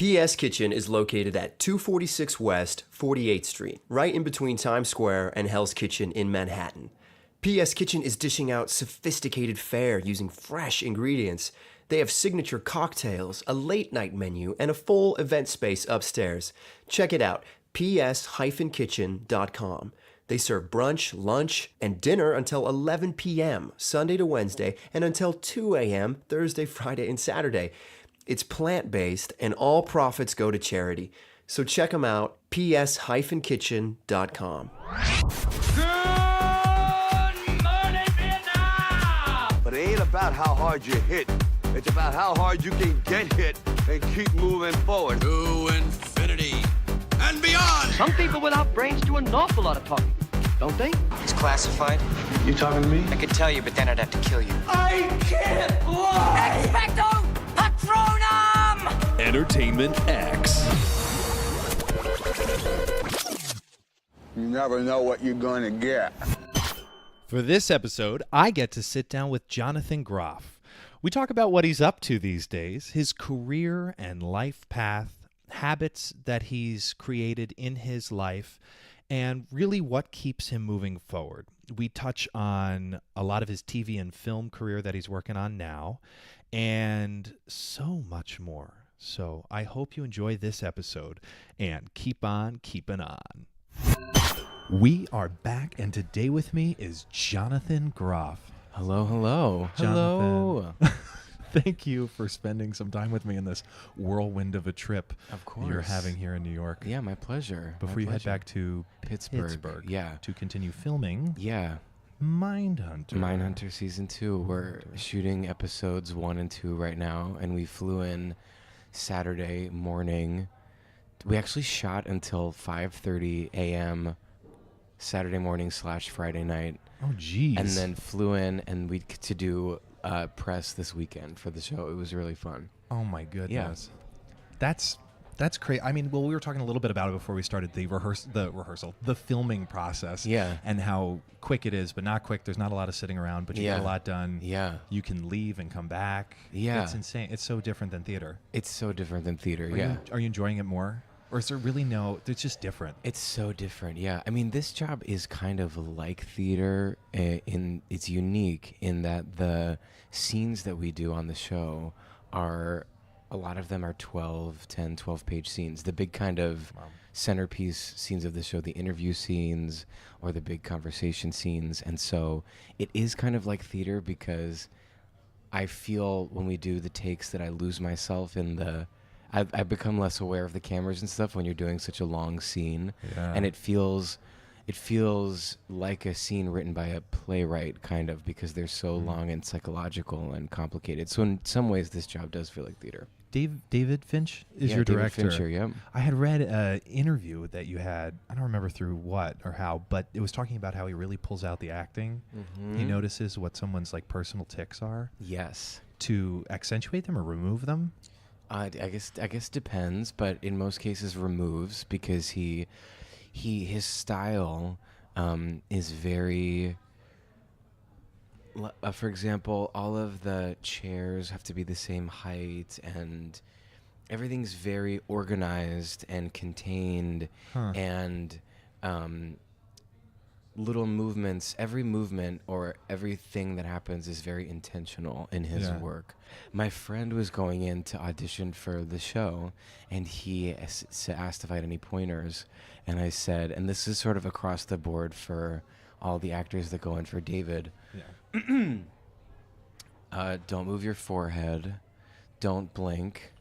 PS Kitchen is located at 246 West 48th Street, right in between Times Square and Hell's Kitchen in Manhattan. PS Kitchen is dishing out sophisticated fare using fresh ingredients. They have signature cocktails, a late-night menu, and a full event space upstairs. Check it out, ps-kitchen.com. They serve brunch, lunch, and dinner until 11 p.m., Sunday to Wednesday, and until 2 a.m., Thursday, Friday, and Saturday. It's plant-based, and all profits go to charity. So check them out, ps-kitchen.com. But it ain't about how hard you hit. It's about how hard you can get hit and keep moving forward. To infinity and beyond. Some people without brains do an awful lot of talking, don't they? It's classified. You talking to me? I could tell you, but then I'd have to kill you. I can't lie! Expecto Patronum! Entertainment X. You never know what you're gonna get. For this episode, I get to sit down with Jonathan Groff. We talk about what he's up to these days, his career and life path, habits that he's created in his life, and really what keeps him moving forward. We touch on a lot of his TV and film career that he's working on now, and so much more. So I hope you enjoy this episode, and keep on keeping on. We are back, and today with me is Jonathan Groff. Hello, hello. Jonathan. Hello. Thank you for spending some time with me in this whirlwind of a trip Of course. you're having here in New York. Yeah, my pleasure. Before you head back to Pittsburgh. Yeah. to continue filming Yeah. Mindhunter. Mindhunter Season 2. We're shooting episodes 1 and 2 right now, and we flew in Saturday morning. We actually shot until 5:30 a.m. Saturday morning / Friday night. Oh, geez. And then flew in, and we get to do press this weekend for the show. It was really fun. Oh, my goodness. Yeah. That's crazy. I mean, well, we were talking a little bit about it before we started the filming process. Yeah. And how quick it is, but not quick. There's not a lot of sitting around, but you get a lot done. Yeah. You can leave and come back. Yeah. It's insane. It's so different than theater. It's so different than theater, Are you enjoying it more? Or is there really no, it's just different? It's so different, yeah. I mean, this job is kind of like theater. It's unique in that the scenes that we do on the show are, a lot of them are 12-page scenes. The big kind of centerpiece scenes of the show, the interview scenes or the big conversation scenes. And so it is kind of like theater because I feel when we do the takes that I lose myself in the... I've become less aware of the cameras and stuff when you're doing such a long scene, and it feels like a scene written by a playwright, kind of, because they're so long and psychological and complicated. So in some ways, this job does feel like theater. David Finch is your director. David Fincher, yeah. I had read an interview that you had, I don't remember through what or how, but it was talking about how he really pulls out the acting. Mm-hmm. He notices what someone's like personal tics are. Yes. To accentuate them or remove them. I guess depends, but in most cases removes, because his style is very. For example, all of the chairs have to be the same height, and everything's very organized and contained, and little movements, every movement or everything that happens is very intentional in his work. My friend was going in to audition for the show, and he asked if I had any pointers, and I said, and this is sort of across the board for all the actors that go in for David, don't move your forehead, don't blink,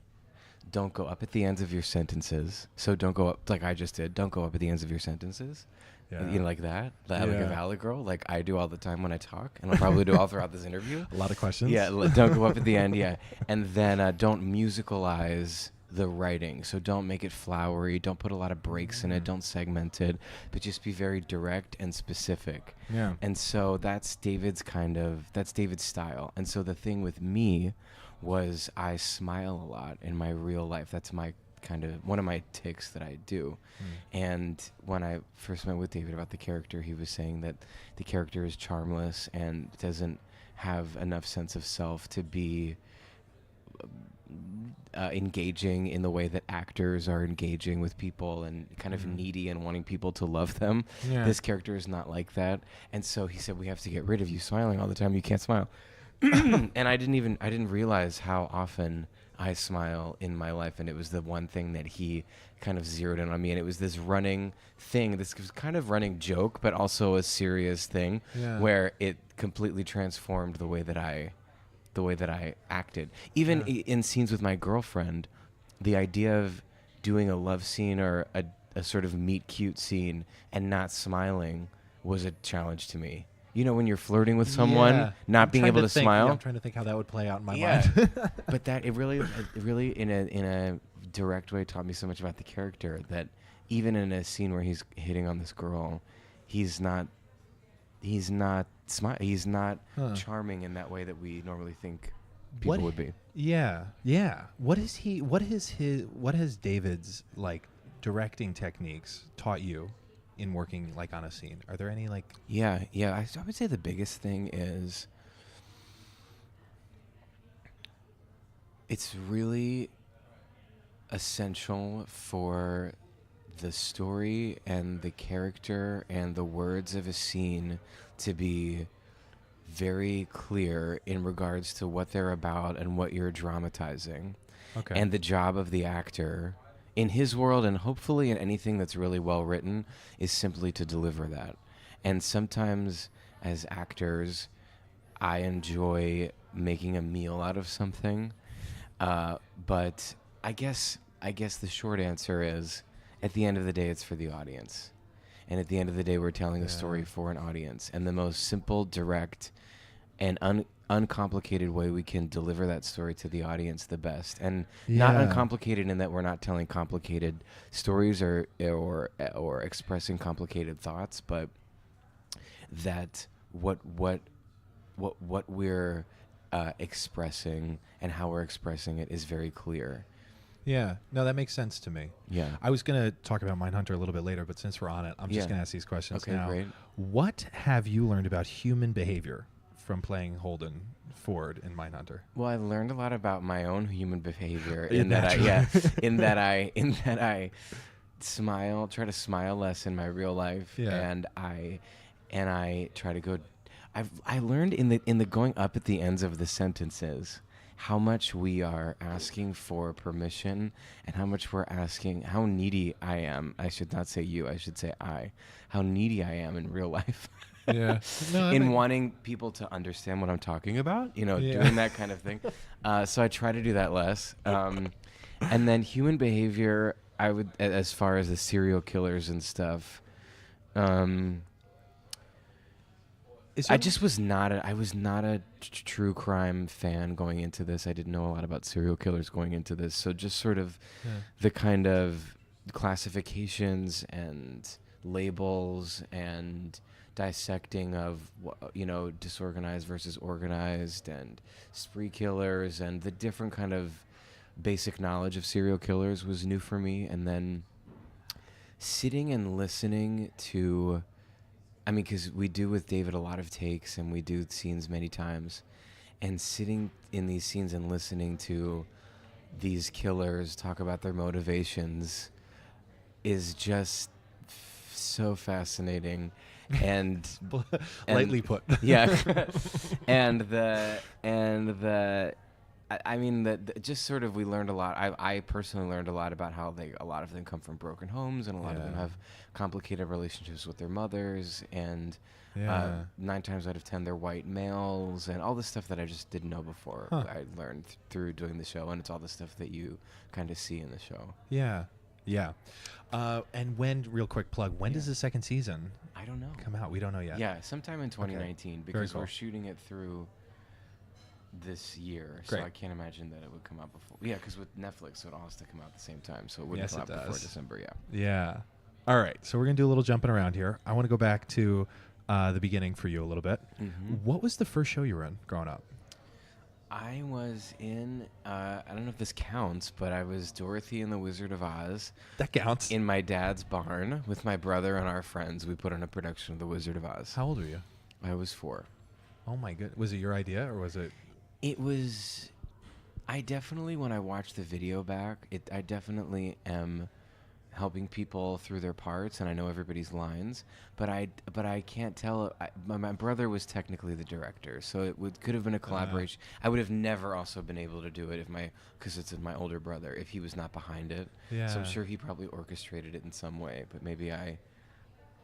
don't go up at the ends of your sentences. So don't go up like I just did. Don't go up at the ends of your sentences. Yeah. You know, like that, like a Valley Girl, like I do all the time when I talk, and I'll probably do all throughout this interview. A lot of questions. Yeah, don't go up at the end. Yeah, and then don't musicalize the writing. So don't make it flowery. Don't put a lot of breaks in it. Don't segment it, but just be very direct and specific. Yeah. And so that's David's style. And so the thing with me was I smile a lot in my real life. That's my kind of one of my tics that I do. And when I first met with David about the character, he was saying that the character is charmless and doesn't have enough sense of self to be engaging in the way that actors are engaging with people and kind of needy and wanting people to love them. Yeah. This character is not like that. And so he said, we have to get rid of you smiling all the time. You can't smile. And I didn't realize how often I smile in my life. And it was the one thing that he kind of zeroed in on me. And it was this running thing, this kind of running joke, but also a serious thing where it completely transformed the way that I acted. Even in scenes with my girlfriend, the idea of doing a love scene or a sort of meet cute scene and not smiling was a challenge to me. You know, when you're flirting with someone, not being able to smile. I'm trying to think how that would play out in my mind. But that it really in a direct way taught me so much about the character that even in a scene where he's hitting on this girl, he's not charming in that way that we normally think people would be. Yeah. What has David's like directing techniques taught you in working like on a scene? Are there any like? Yeah. I would say the biggest thing is it's really essential for the story and the character and the words of a scene to be very clear in regards to what they're about and what you're dramatizing. Okay. And the job of the actor in his world, and hopefully in anything that's really well written, is simply to deliver that. And sometimes as actors, I enjoy making a meal out of something. But I guess the short answer is, at the end of the day, it's for the audience. And at the end of the day, we're telling a story for an audience. And the most simple, direct, and uncomplicated way we can deliver that story to the audience the best. And not uncomplicated in that we're not telling complicated stories or expressing complicated thoughts, but that what we're expressing and how we're expressing it is very clear. Yeah, no, that makes sense to me. Yeah. I was going to talk about Mindhunter a little bit later, but since we're on it, I'm just going to ask these questions now. Okay, great. What have you learned about human behavior from playing Holden Ford in Mindhunter? Well, I learned a lot about my own human behavior Yeah, in that I try to smile less in my real life, and I try to go. I learned in the going up at the ends of the sentences how much we are asking for permission and how much we're asking, how needy I am. I should not say you, I should say I. How needy I am in real life. Yeah. Wanting people to understand what I'm talking about, doing that kind of thing. So I try to do that less. And then human behavior, I would, as far as the serial killers and stuff, I was not a true crime fan going into this. I didn't know a lot about serial killers going into this. So just sort of the kind of classifications and labels and dissecting of, disorganized versus organized and spree killers and the different kind of basic knowledge of serial killers was new for me. And then sitting and listening to, because we do with David a lot of takes and we do scenes many times, and sitting in these scenes and listening to these killers talk about their motivations is just so fascinating. And lightly put. Yeah. Just sort of we learned a lot. I personally learned a lot about how a lot of them come from broken homes, and a lot of them have complicated relationships with their mothers, and 9 times out of 10 they're white males, and all the stuff that I just didn't know before. I learned through doing the show, and it's all the stuff that you kind of see in the show. Yeah. And real quick plug, when does the second season I don't know come out? We don't know yet. Yeah, sometime in 2019, Okay. because Cool. we're shooting it through this year. Great. So I can't imagine that it would come out before. Yeah, because with Netflix, it all has to come out at the same time. So it wouldn't Yes, come it out before does. December, Yeah. All right. So we're going to do a little jumping around here. I want to go back to the beginning for you a little bit. Mm-hmm. What was the first show you were in growing up? I was in, I don't know if this counts, but I was Dorothy and the Wizard of Oz. That counts. In my dad's barn with my brother and our friends. We put on a production of the Wizard of Oz. How old were you? I was 4. Oh, my goodness. Was it your idea or was it? It was I definitely, when I watch the video back, I definitely am helping people through their parts, and I know everybody's lines, but I can't tell. My brother was technically the director, so could have been a collaboration. I would have never also been able to do it because it's my older brother, if he was not behind it. Yeah. So I'm sure he probably orchestrated it in some way, but maybe I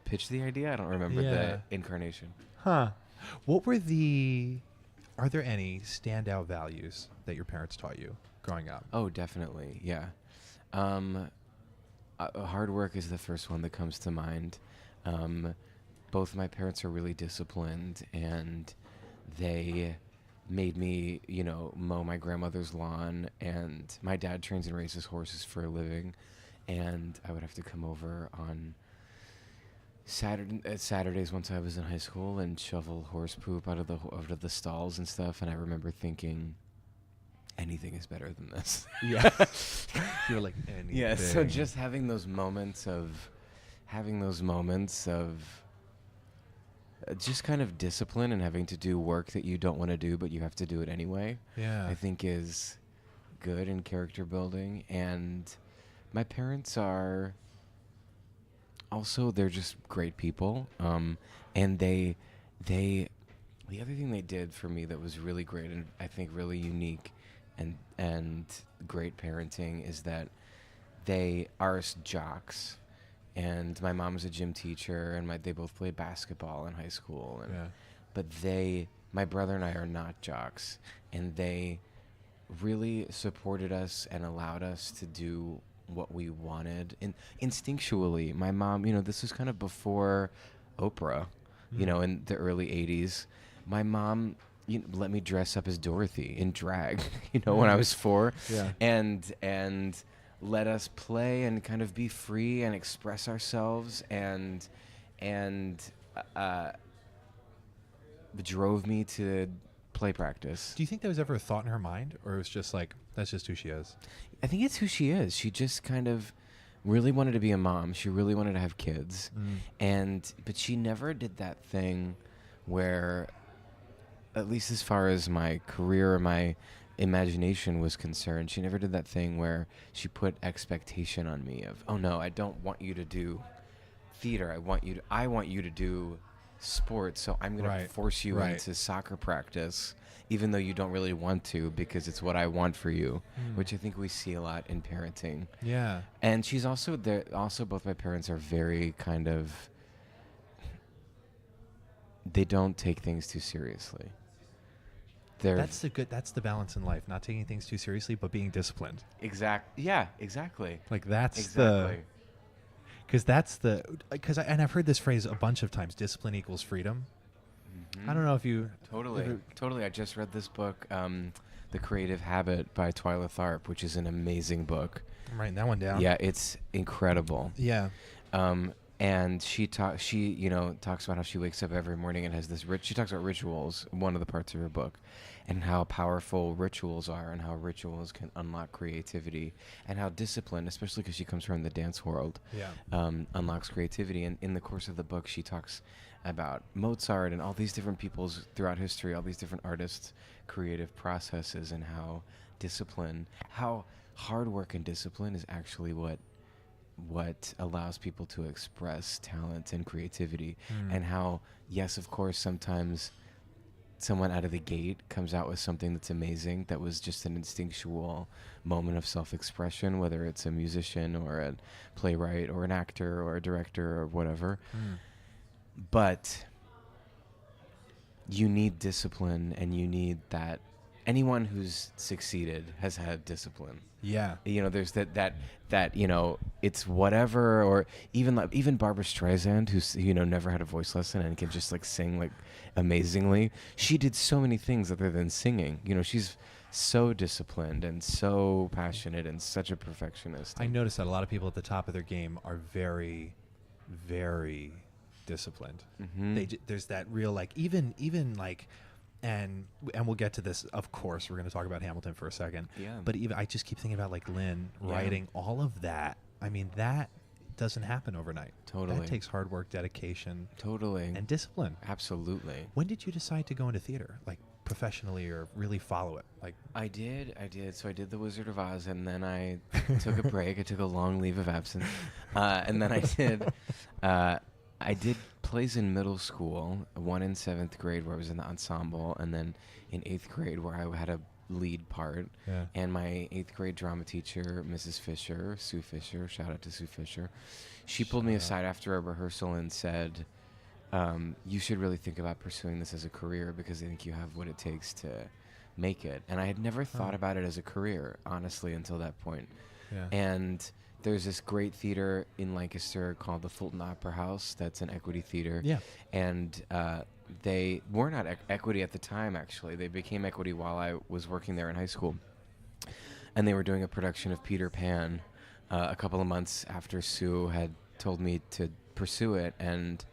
pitched the idea. I don't remember the incarnation. Huh. Are there any standout values that your parents taught you growing up? Oh, definitely, yeah. Hard work is the first one that comes to mind. Both my parents are really disciplined, and they made me, mow my grandmother's lawn, and my dad trains and races horses for a living, and I would have to come over on Saturdays once I was in high school and shovel horse poop out of the stalls and stuff, and I remember thinking, anything is better than this. Yeah. You were like, anything. Yeah, so just having those moments of just kind of discipline and having to do work that you don't want to do, but you have to do it anyway. Yeah. I think is good in character building. And my parents are also, they're just great people. And the other thing they did for me that was really great and I think really unique and great parenting is that they are jocks, and my mom's a gym teacher, and they both played basketball in high school, but my brother and I are not jocks, and they really supported us and allowed us to do what we wanted, and instinctually. My mom, this was kind of before Oprah, in the early 80s. My mom let me dress up as Dorothy in drag, when I was 4, and let us play and kind of be free and express ourselves, and drove me to play practice. Do you think there was ever a thought in her mind, or it was just like, that's just who she is? I think it's who she is. She just kind of really wanted to be a mom. She really wanted to have kids, but she never did that thing where, at least as far as my career or my imagination was concerned, she never did that thing where she put expectation on me of, oh no, I don't want you to do theater. I want you to do sports. So I'm going to force you into soccer practice, even though you don't really want to, because it's what I want for you, which I think we see a lot in parenting. Yeah. And she's also there. Also, both my parents are very kind of, they don't take things too seriously. That's the balance in life, not taking things too seriously, but being disciplined. Yeah, exactly. Like that's exactly. Because I've heard this phrase a bunch of times, discipline equals freedom. I don't know if you... Totally. I just read this book, The Creative Habit by Twyla Tharp, which is an amazing book. I'm writing that one down. Yeah, it's incredible. Yeah. And she talks about how she wakes up every morning and has this she talks about rituals, one of the parts of her book, and how powerful rituals are, and how rituals can unlock creativity, and how discipline, especially because she comes from the dance world, unlocks creativity. And in the course of the book, she talks about Mozart and all these different people's throughout history, all these different artists' creative processes, and how hard work and discipline is actually what allows people to express talent and creativity, and how, yes, of course, sometimes someone out of the gate comes out with something that's amazing, that was just an instinctual moment of self-expression, whether it's a musician or a playwright or an actor or a director or whatever. But you need discipline, and you need that. Anyone who's succeeded has had discipline. Yeah. There's that it's whatever, or even Barbra Streisand, who's, never had a voice lesson and can just sing amazingly. She did so many things other than singing. She's so disciplined and so passionate and such a perfectionist. I noticed that a lot of people at the top of their game are very, very disciplined. There's that real, even and we'll get to this, of course. We're going to talk about Hamilton for a second. Yeah. But even I just keep thinking about Lynn writing all of that. I mean, that doesn't happen overnight. Totally. That takes hard work, dedication. Totally. And discipline. Absolutely. When did you decide to go into theater? professionally or really follow it? Like I did. So I did The Wizard of Oz, and then I took a break. I took a long leave of absence, and then I did plays in middle school. One in 7th grade where I was in the ensemble, and then in 8th grade where I had a lead part. Yeah. And my 8th grade drama teacher, Mrs. Fisher, Sue Fisher, shout out to Sue Fisher, she pulled me aside after a rehearsal and said, you should really think about pursuing this as a career because I think you have what it takes to make it. And I had never thought about it as a career, honestly, until that point. Yeah. And there's this great theater in Lancaster called the Fulton Opera House that's an equity theater. Yeah. And they were not equity at the time, actually. They became equity while I was working there in high school. And they were doing a production of Peter Pan a couple of months after Sue had told me to pursue it. And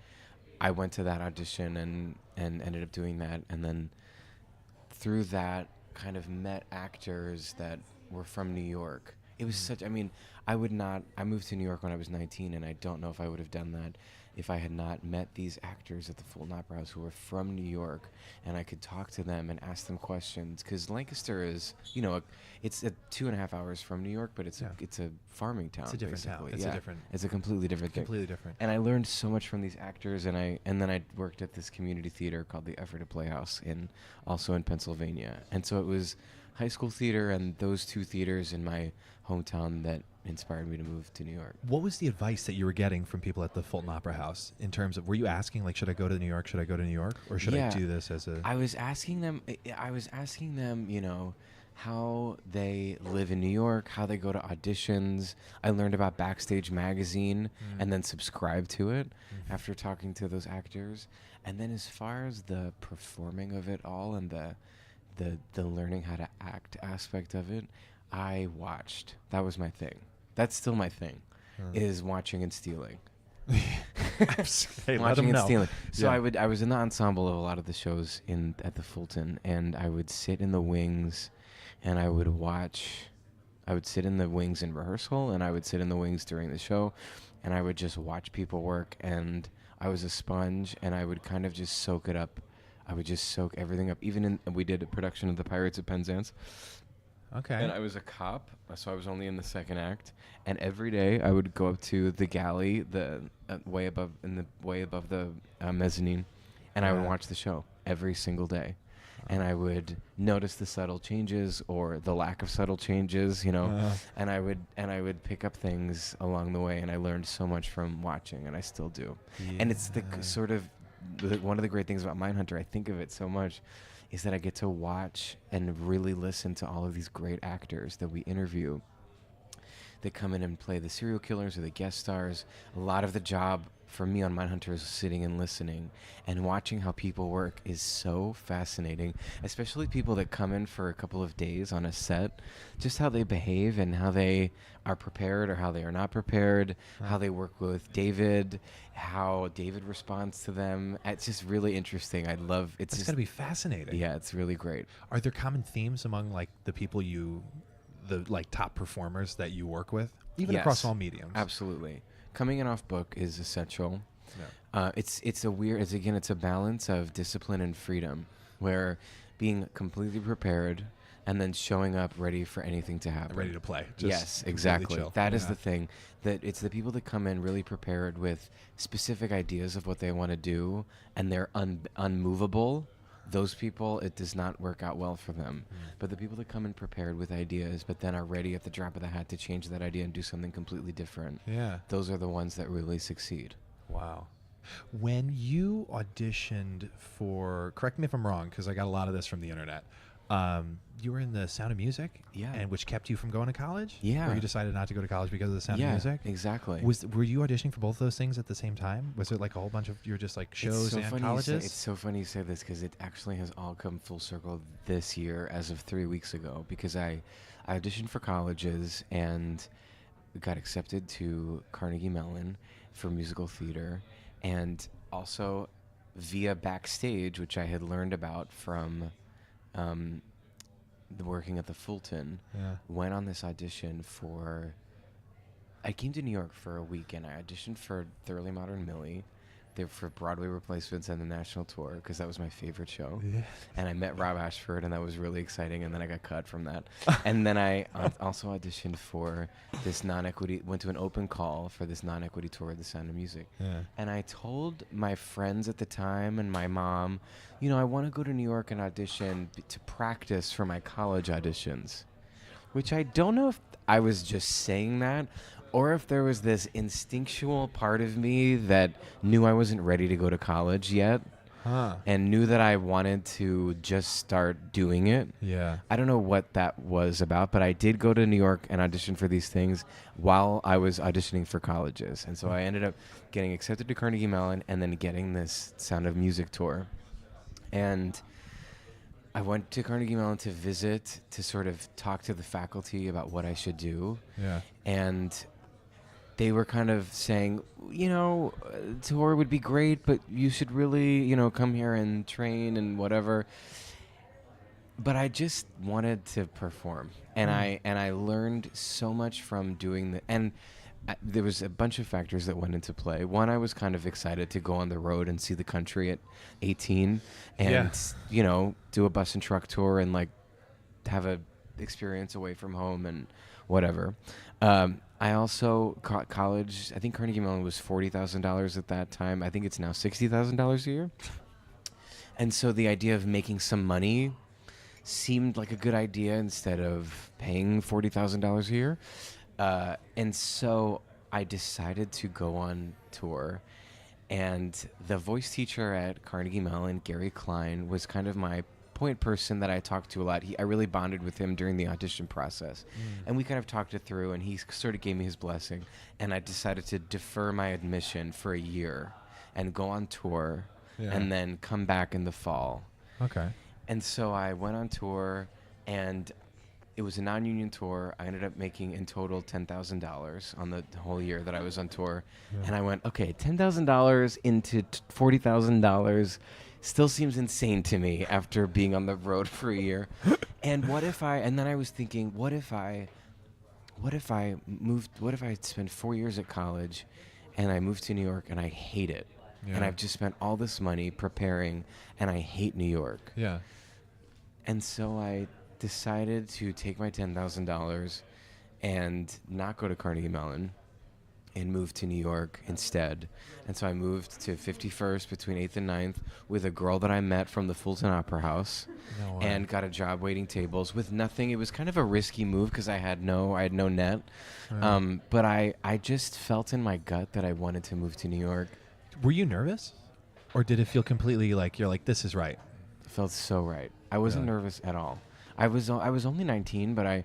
I went to that audition and ended up doing that. And then through that kind of met actors that were from New York. It was such, I mean, I moved to New York when I was 19, and I don't know if I would have done that if I had not met these actors at the Fulton Opera House who were from New York, and I could talk to them and ask them questions. Because Lancaster is, it's 2.5 hours from New York, but it's a farming town. It's a different town. Basically. It's a completely different thing. Completely different. And I learned so much from these actors, and then I worked at this community theater called the Effort Playhouse also in Pennsylvania. And so it was high school theater and those two theaters in my hometown that inspired me to move to New York. What was the advice that you were getting from people at the Fulton Opera House in terms of, were you asking, like, should I go to New York? Should I go to New York? Or should I do this as a... I was asking them, how they live in New York, how they go to auditions. I learned about Backstage Magazine and then subscribed to it after talking to those actors. And then as far as the performing of it all and the learning how to act aspect of it, I watched. That was my thing. That's still my thing, is watching and stealing. Hey, Watching and stealing. So Yeah. I was in the ensemble of a lot of the shows at the Fulton, and I would sit in the wings, and I would sit in the wings in rehearsal, and I would sit in the wings during the show, and I would just watch people work, and I was a sponge, and I would kind of just soak it up. I would just soak everything up. We did a production of The Pirates of Penzance. Okay. And I was a cop, so I was only in the second act. And every day I would go up to the galley, the way above the mezzanine, and I would watch the show every single day. And I would notice the subtle changes or the lack of subtle changes, and I would pick up things along the way. And I learned so much from watching, and I still do. Yeah. And it's the sort of one of the great things about Mindhunter. I think of it so much. Is that I get to watch and really listen to all of these great actors that we interview that come in and play the serial killers or the guest stars. A lot of the job for me on Mindhunter is sitting and listening, and watching how people work is so fascinating, especially people that come in for a couple of days on a set, just how they behave and how they are prepared or how they are not prepared, how they work with David, how David responds to them. It's just really interesting. It's It's got to be fascinating. Yeah, it's really great. Are there common themes among, like, the people top performers that you work with, even across all mediums? Absolutely. Coming in off book is essential. Yeah. It's a balance of discipline and freedom, where being completely prepared and then showing up ready for anything to happen. Ready to play. Yes, exactly. Chill. That is the thing. That it's the people that come in really prepared with specific ideas of what they want to do, and they're unmovable. Those people, it does not work out well for them. But the people that come in prepared with ideas, but then are ready at the drop of the hat to change that idea and do something completely different, those are the ones that really succeed. Wow. When you auditioned for, correct me if I'm wrong, because I got a lot of this from the internet, you were in The Sound of Music? Yeah. And which kept you from going to college? Yeah. Or you decided not to go to college because of The Sound of Music? Exactly. Were you auditioning for both those things at the same time? Was it like a whole bunch of, you were just like shows and colleges? It's so funny you say this, because it actually has all come full circle this year as of 3 weeks ago, because I auditioned for colleges and got accepted to Carnegie Mellon for musical theater, and also via Backstage, which I had learned about from working at the Fulton, went on this audition I came to New York for a week, and I auditioned for Thoroughly Modern Millie, there for Broadway replacements and the national tour because that was my favorite show. And I met Rob Ashford, and that was really exciting. And then I got cut from that. And then I also auditioned for this non-equity, went to an open call for this non-equity tour of The Sound of Music. Yeah. And I told my friends at the time and my mom, you know, I want to go to New York and audition to practice for my college auditions, which I don't know if I was just saying that or if there was this instinctual part of me that knew I wasn't ready to go to college yet and knew that I wanted to just start doing it. Yeah. I don't know what that was about, but I did go to New York and audition for these things while I was auditioning for colleges. And so I ended up getting accepted to Carnegie Mellon and then getting this Sound of Music tour. And I went to Carnegie Mellon to visit, to sort of talk to the faculty about what I should do. Yeah. And they were kind of saying, you know, tour would be great, but you should really, you know, come here and train and whatever. But I just wanted to perform. And I learned so much from doing there was a bunch of factors that went into play. One, I was kind of excited to go on the road and see the country at 18 and, you know, do a bus and truck tour and like have a experience away from home and whatever. I also college, I think Carnegie Mellon was $40,000 at that time. I think it's now $60,000 a year. And so the idea of making some money seemed like a good idea instead of paying $40,000 a year. And so I decided to go on tour, and the voice teacher at Carnegie Mellon, Gary Klein, was kind of my point person that I talked to a lot. I really bonded with him during the audition process, and we kind of talked it through, and he sort of gave me his blessing, and I decided to defer my admission for a year and go on tour and then come back in the fall. Okay. And so I went on tour, and it was a non-union tour. I ended up making in total $10,000 on the whole year that I was on tour. And I went, okay, $10,000 into $40,000 still seems insane to me after being on the road for a year. And then I was thinking, what if I spend 4 years at college and I moved to New York and I hate it. And I've just spent all this money preparing and I hate New York. Yeah. And so I decided to take my $10,000 and not go to Carnegie Mellon and move to New York instead. And so I moved to 51st between 8th and 9th with a girl that I met from the Fulton Opera House and got a job waiting tables with nothing. It was kind of a risky move because I had no net. But I just felt in my gut that I wanted to move to New York. Were you nervous? Or did it feel completely like you're like, this is right? It felt so right. I wasn't nervous at all. I was only 19, but I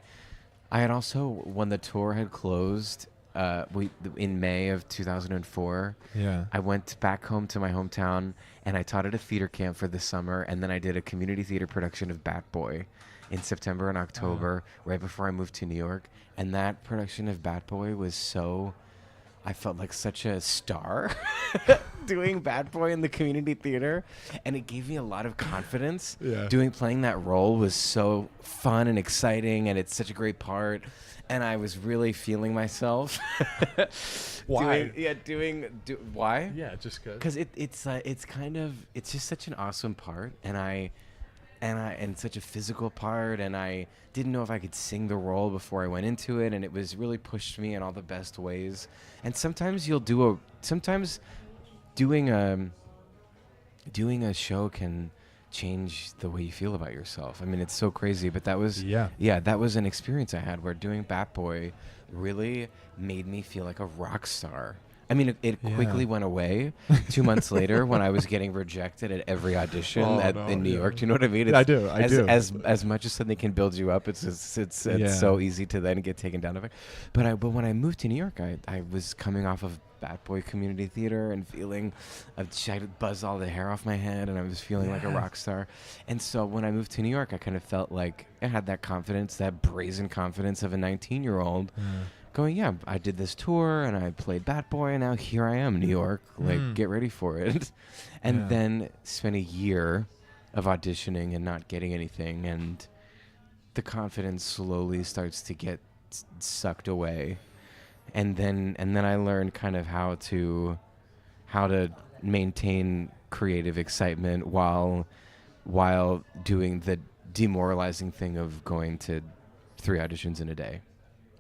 had also, when the tour had closed in May of 2004, I went back home to my hometown and I taught at a theater camp for the summer, and then I did a community theater production of Bat Boy in September and October, right before I moved to New York. And that production of Bat Boy was I felt like such a star doing Bad Boy in the community theater, and it gave me a lot of confidence. Playing that role was so fun and exciting, and it's such a great part, and I was really feeling myself. Why? Why? Yeah, just because it's just such an awesome part, and such a physical part, and I didn't know if I could sing the role before I went into it, and it was really pushed me in all the best ways. And sometimes doing a show can change the way you feel about yourself. I mean, it's so crazy, but that was that was an experience I had where doing Bat Boy really made me feel like a rock star. I mean, it quickly went away 2 months later when I was getting rejected at every audition in New York. Do you know what I mean? I do. As much as something can build you up, it's so easy to then get taken down. But when I moved to New York, I was coming off of Bat Boy Community Theater and feeling, I buzzed all the hair off my head, and I was feeling like a rock star. And so when I moved to New York, I kind of felt like I had that confidence, that brazen confidence of a 19-year-old. Going, I did this tour and I played Bat Boy, and now here I am, New York. Like, get ready for it. And then spent a year of auditioning and not getting anything, and the confidence slowly starts to get sucked away. And then I learned kind of how to maintain creative excitement while doing the demoralizing thing of going to 3 auditions in a day.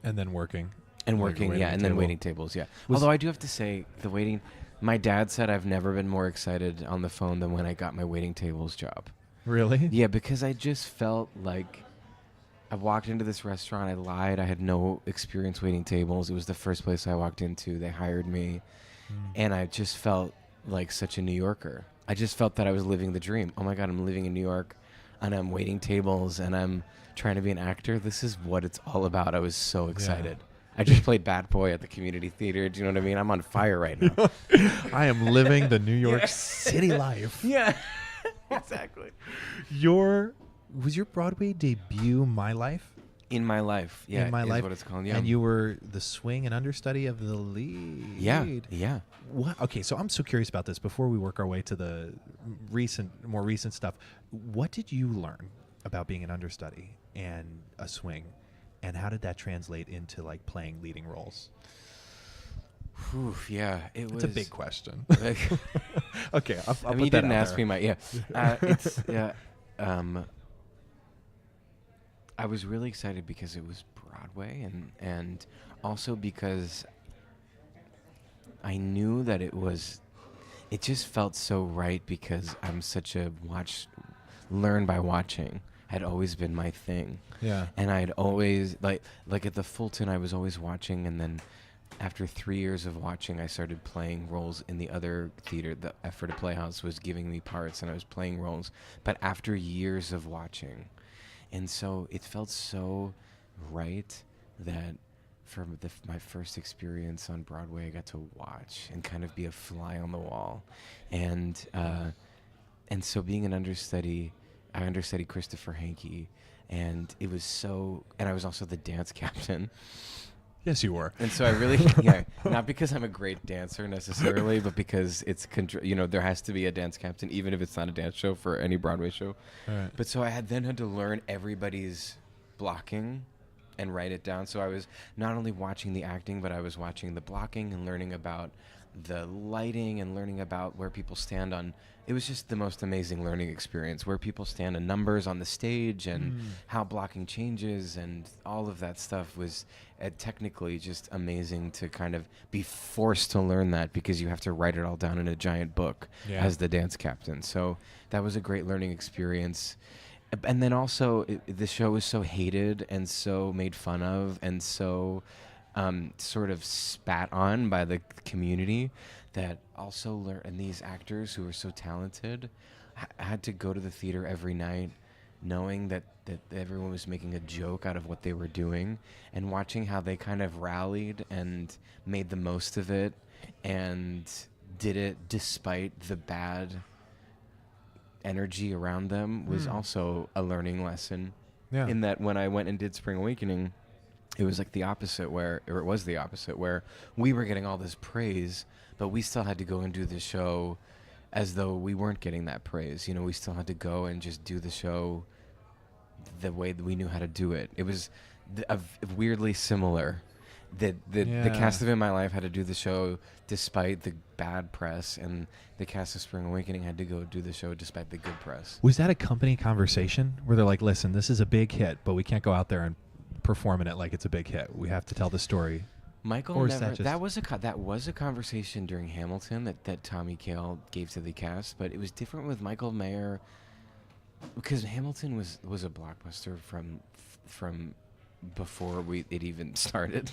And then working. And Like working, waiting yeah, and table. then waiting tables, yeah. Although I do have to say, the waiting, my dad said I've never been more excited on the phone than when I got my waiting tables job. Really? Yeah, because I just felt like I walked into this restaurant, I lied, I had no experience waiting tables. It was the first place I walked into, they hired me, and I just felt like such a New Yorker. I just felt that I was living the dream. Oh my God, I'm living in New York, and I'm waiting tables, and I'm trying to be an actor. This is what it's all about. I was so excited. I just played Bad Boy at the community theater. Do you know what I mean? I'm on fire right now. I am living the New York City life. Yeah, exactly. Was your Broadway debut My Life? In My Life. Yeah, In My is Life. what it's called. Yeah. And you were the swing and understudy of the lead. Yeah. What? Okay, so I'm so curious about this. Before we work our way to the more recent stuff, what did you learn about being an understudy and a swing, and how did that translate into like playing leading roles? Whew, yeah, It's a big question. Like, Okay, I'll I mean, put you that didn't out ask there. me it's I was really excited because it was Broadway, and also because I knew that it just felt so right, because I'm such a learn by watching had always been my thing. Yeah. And I'd always like at the Fulton, I was always watching, and then after 3 years of watching, I started playing roles in the other theater. The Ephrata Playhouse was giving me parts, and I was playing roles. But after years of watching, and so it felt so right that for my first experience on Broadway, I got to watch and kind of be a fly on the wall, and so being an understudy, I understudied Christopher Hankey, and it was so. And I was also the dance captain. Yes, you were. And so I really, not because I'm a great dancer necessarily, but because it's, there has to be a dance captain, even if it's not a dance show, for any Broadway show. Right. But so I had to learn everybody's blocking and write it down. So I was not only watching the acting, but I was watching the blocking and learning about the lighting and learning about where people stand on. It was just the most amazing learning experience, where people stand on numbers on the stage and how blocking changes, and all of that stuff was technically just amazing to kind of be forced to learn that, because you have to write it all down in a giant book as the dance captain. So that was a great learning experience. And then also the show was so hated and so made fun of and so sort of spat on by the community, that also and these actors who were so talented had to go to the theater every night knowing that everyone was making a joke out of what they were doing, and watching how they kind of rallied and made the most of it and did it despite the bad energy around them was also a learning lesson. Yeah. In that when I went and did Spring Awakening, it was like the opposite, where we were getting all this praise, but we still had to go and do the show as though we weren't getting that praise. We still had to go and just do the show the way that we knew how to do it. It was weirdly similar. The cast of In My Life had to do the show despite the bad press, and the cast of Spring Awakening had to go do the show despite the good press. Was that a company conversation where they're like, listen, this is a big hit, but we can't go out there and perform in it like it's a big hit. We have to tell the story. Michael Or is never. that just- That was a conversation during Hamilton that Tommy Kail gave to the cast, but it was different with Michael Mayer, because Hamilton was a blockbuster from before it even started.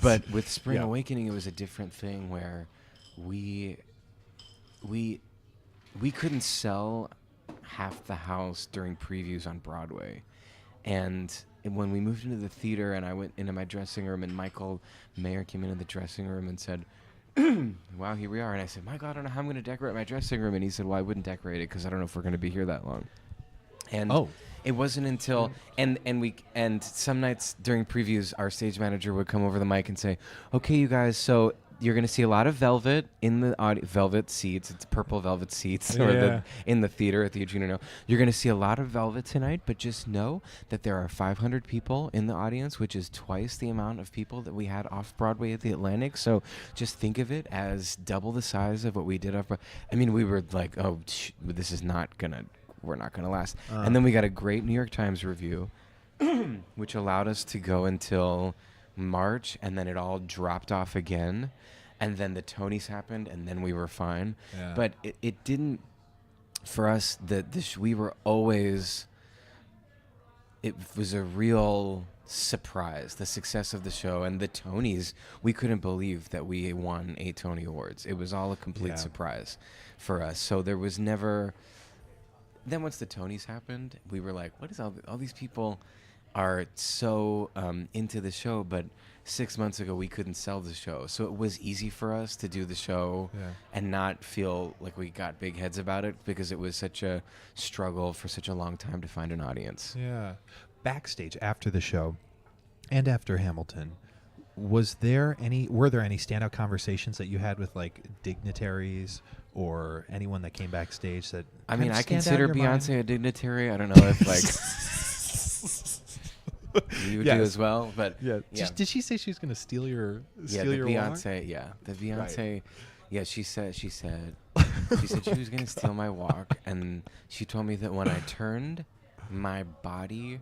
But with Spring Awakening, it was a different thing, where we couldn't sell half the house during previews on Broadway, and when we moved into the theater and I went into my dressing room, and Michael Mayer came into the dressing room and said, wow, here we are. And I said, Michael, I don't know how I'm going to decorate my dressing room. And he said, well, I wouldn't decorate it because I don't know if we're going to be here that long. And it wasn't until, and some nights during previews, our stage manager would come over the mic and say, okay, you guys, so you're going to see a lot of velvet in the velvet seats. It's purple velvet seats in the theater at the Eugene. You're going to see a lot of velvet tonight, but just know that there are 500 people in the audience, which is twice the amount of people that we had off Broadway at the Atlantic. So just think of it as double the size of what we did off. I mean, we were like, oh, this is not going to, we're not going to last. And then we got a great New York Times review, which allowed us to go until March, and then it all dropped off again, and then the Tonys happened, and then we were fine. Yeah. But it didn't, for us, we were always, it was a real surprise, the success of the show, and the Tonys, we couldn't believe that we won 8 Tony Awards. It was all a complete surprise for us. So there was never, then once the Tonys happened, we were like, what is all these people are so into the show, but 6 months ago we couldn't sell the show. So it was easy for us to do the show and not feel like we got big heads about it, because it was such a struggle for such a long time to find an audience. Yeah. Backstage after the show and after Hamilton, were there any standout conversations that you had with like dignitaries or anyone that came backstage that I mean, I consider Beyonce a dignitary. I don't know if like you do as well, but Did she say she was going to steal your Beyonce walk? The Beyonce she said she was going to steal my walk, and she told me that when I turned my body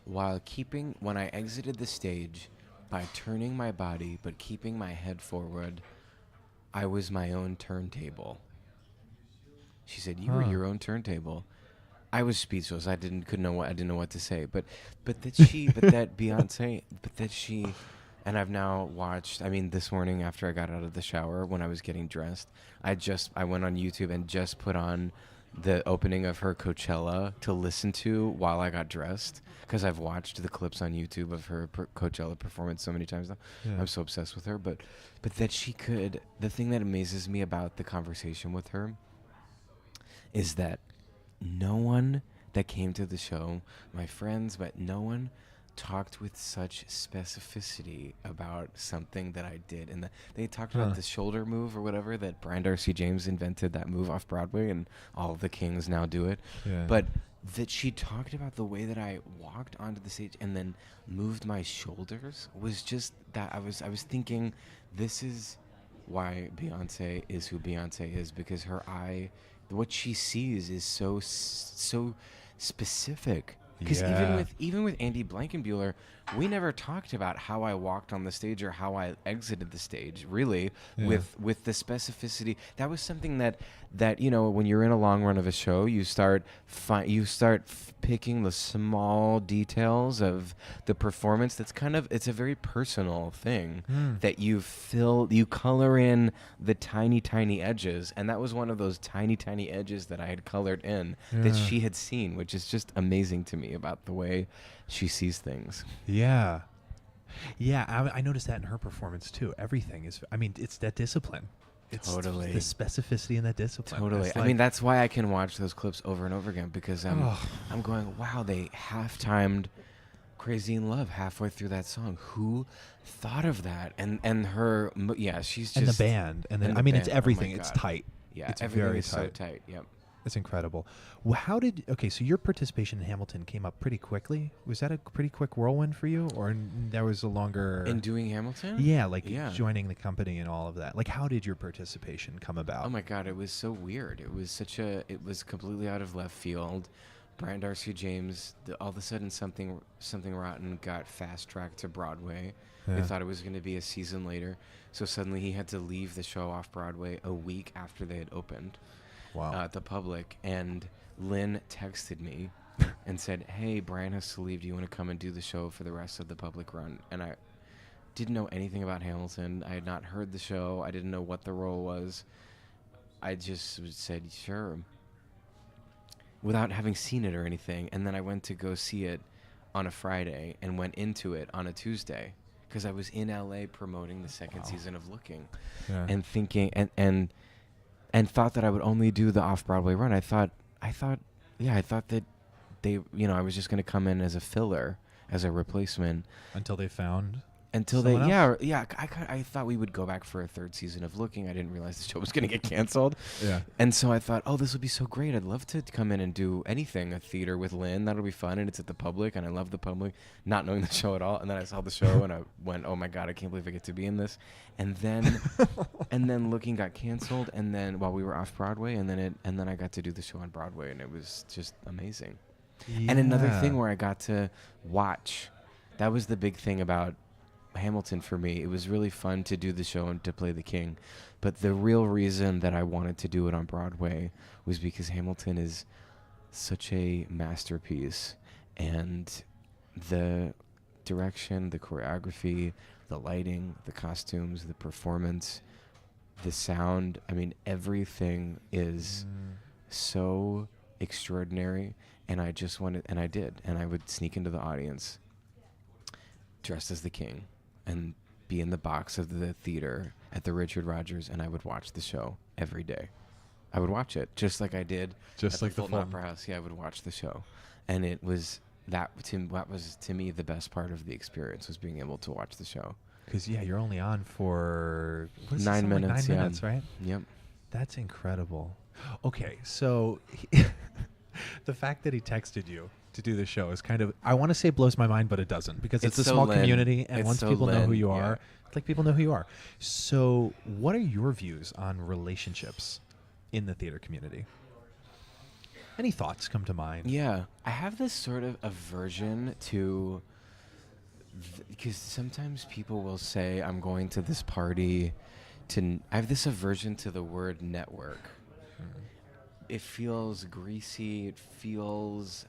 when I exited the stage by turning my body but keeping my head forward, I was my own turntable. She said, you were your own turntable. I was speechless. I didn't know what to say. But that Beyonce, and I've now watched, I mean, this morning after I got out of the shower, when I was getting dressed, I went on YouTube and just put on the opening of her Coachella to listen to while I got dressed, because I've watched the clips on YouTube of her Coachella performance so many times now. Yeah. I'm so obsessed with her. But that she could, the thing that amazes me about the conversation with her is that no one that came to the show, my friends, but no one talked with such specificity about something that I did. And they talked about the shoulder move or whatever, that Brian Darcy James invented that move off Broadway, and all of the kings now do it. Yeah. But that she talked about the way that I walked onto the stage and then moved my shoulders was just that I was thinking, this is why Beyonce is who Beyonce is, because her eye, what she sees is so specific. Because even with Andy Blankenbuehler, we never talked about how I walked on the stage or how I exited the stage, really, with the specificity. That was something that when you're in a long run of a show, you start picking the small details of the performance. That's it's a very personal thing that you color in the tiny edges, and that was one of those tiny edges that I had colored in that she had seen, which is just amazing to me about the way she sees things. Yeah. I noticed that in her performance too. Everything is, I mean, it's that discipline. It's totally the specificity in that discipline. Totally. I mean, that's why I can watch those clips over and over again, because I'm going, wow, they half-timed Crazy in Love halfway through that song. Who thought of that? And her, she's just... And the band. And then, I mean, it's everything. It's tight. Yeah, it's everything very is so tight. Yep. It's incredible. Well, so your participation in Hamilton came up pretty quickly. Was that a pretty quick whirlwind for you, or there was a longer... In doing Hamilton? Yeah, joining the company and all of that. Like, how did your participation come about? Oh my God, it was so weird. It was completely out of left field. Brian Darcy James, all of a sudden Something Rotten got fast-tracked to Broadway. They thought it was going to be a season later. So suddenly he had to leave the show off Broadway a week after they had opened. Wow. The public, and Lynn texted me and said, hey, Brian has to leave. Do you want to come and do the show for the rest of the public run? And I didn't know anything about Hamilton. I had not heard the show. I didn't know what the role was. I just said, sure, without having seen it or anything. And then I went to go see it on a Friday and went into it on a Tuesday, because I was in LA promoting the second season of Looking, and thinking, and thought that I would only do the off-Broadway run. I thought that they, I was just going to come in as a filler, as a replacement. Until they found Until they, Someone else? I thought we would go back for a third season of Looking. I didn't realize the show was going to get canceled. Yeah. And so I thought, oh, this would be so great. I'd love to come in and do anything, a theater with Lynn. That'll be fun. And it's at the Public, and I love the Public, not knowing the show at all. And then I saw the show, and I went, oh my God, I can't believe I get to be in this. And then, and then Looking got canceled. And then while we were off Broadway, and then I got to do the show on Broadway, and it was just amazing. Yeah. And another thing where I got to watch, that was the big thing about Hamilton for me. It was really fun to do the show and to play the king, but the real reason that I wanted to do it on Broadway was because Hamilton is such a masterpiece, and the direction, the choreography, the lighting, the costumes, the performance, the sound, I mean, everything is so extraordinary. And I just wanted, and I did, and I would sneak into the audience dressed as the king and be in the box of the theater at the Richard Rodgers, and I would watch the show every day. I would watch it just like I did Just at like the Fulton film. Opera House. Yeah, I would watch the show, and it was that was to me the best part of the experience, was being able to watch the show. Because you're only on for 9 minutes. 9 minutes, right? Yep. That's incredible. Okay, so the fact that he texted you to do the show is kind of, I want to say blows my mind, but it doesn't, because it's a so small Lynn. community, and It's once so people know who Lynn, you yeah. are, it's like people know who you are. So what are your views on relationships in the theater community? Any thoughts come to mind? Yeah, I have this sort of aversion to, because sometimes people will say, I'm going to this party I have this aversion to the word network. It feels greasy. It feels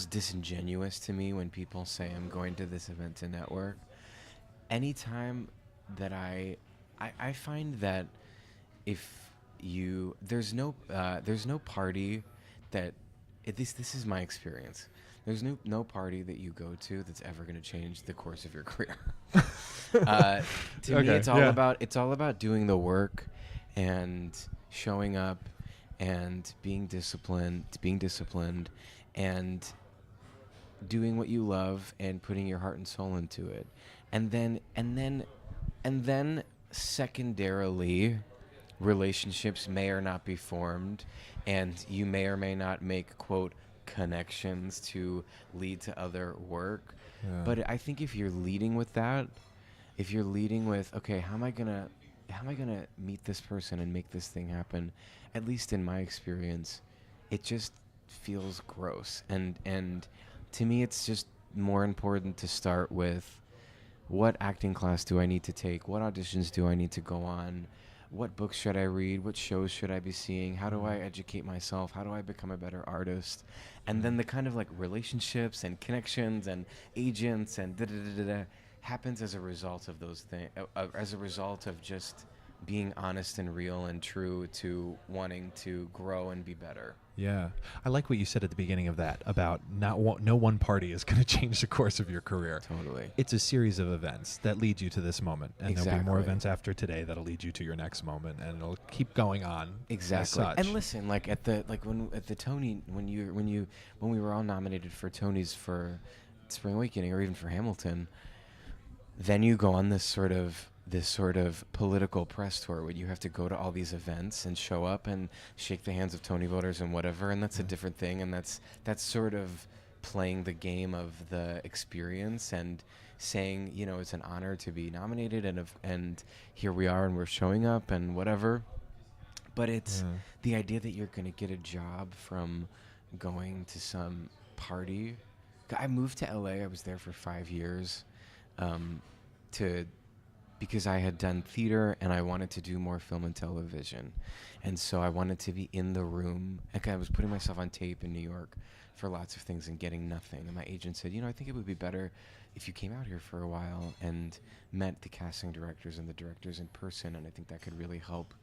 disingenuous to me when people say I'm going to this event to network. Anytime that I find that if you there's no party that this is my experience. There's no party that you go to that's ever going to change the course of your career. To me, it's all about doing the work and showing up and being disciplined, and doing what you love and putting your heart and soul into it. And then secondarily, relationships may or not be formed, and you may or may not make, quote, connections to lead to other work. Yeah. But I think if you're leading with that, if you're leading with, okay, how am I gonna meet this person and make this thing happen? At least in my experience, it just feels gross. And to me, it's just more important to start with, what acting class do I need to take? What auditions do I need to go on? What books should I read? What shows should I be seeing? How do I educate myself? How do I become a better artist? And then the kind of like relationships and connections and agents and happens as a result of those things, as a result of just being honest and real and true to wanting to grow and be better. Yeah. I like what you said at the beginning of that about no one party is going to change the course of your career. Totally. It's a series of events that lead you to this moment. And there'll be more Exactly. events after today that'll lead you to your next moment, and it'll keep going on. Exactly. As such. And listen, like at the Tony, when we were all nominated for Tonys for Spring Awakening or even for Hamilton, then you go on this sort of political press tour where you have to go to all these events and show up and shake the hands of Tony voters and whatever, and that's a different thing, and that's sort of playing the game of the experience and saying, you know, it's an honor to be nominated, and here we are and we're showing up and whatever. But it's the idea that you're going to get a job from going to some party. I moved to LA. I was there for 5 years because I had done theater and I wanted to do more film and television. And so I wanted to be in the room. Like, I was putting myself on tape in New York for lots of things and getting nothing. And my agent said, you know, I think it would be better if you came out here for a while and met the casting directors and the directors in person, and I think that could really help.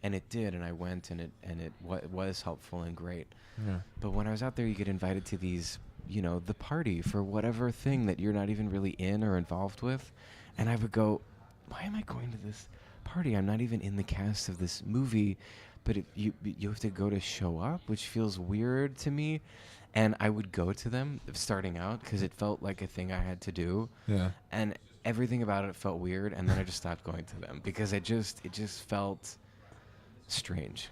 And it did, and I went, and it was helpful and great. Yeah. But when I was out there, you get invited to these, you know, the party for whatever thing that you're not even really in or involved with. And I would go, why am I going to this party? I'm not even in the cast of this movie, but you have to go to show up, which feels weird to me. And I would go to them starting out because it felt like a thing I had to do. Yeah. And everything about it felt weird, and then I just stopped going to them because it just felt strange.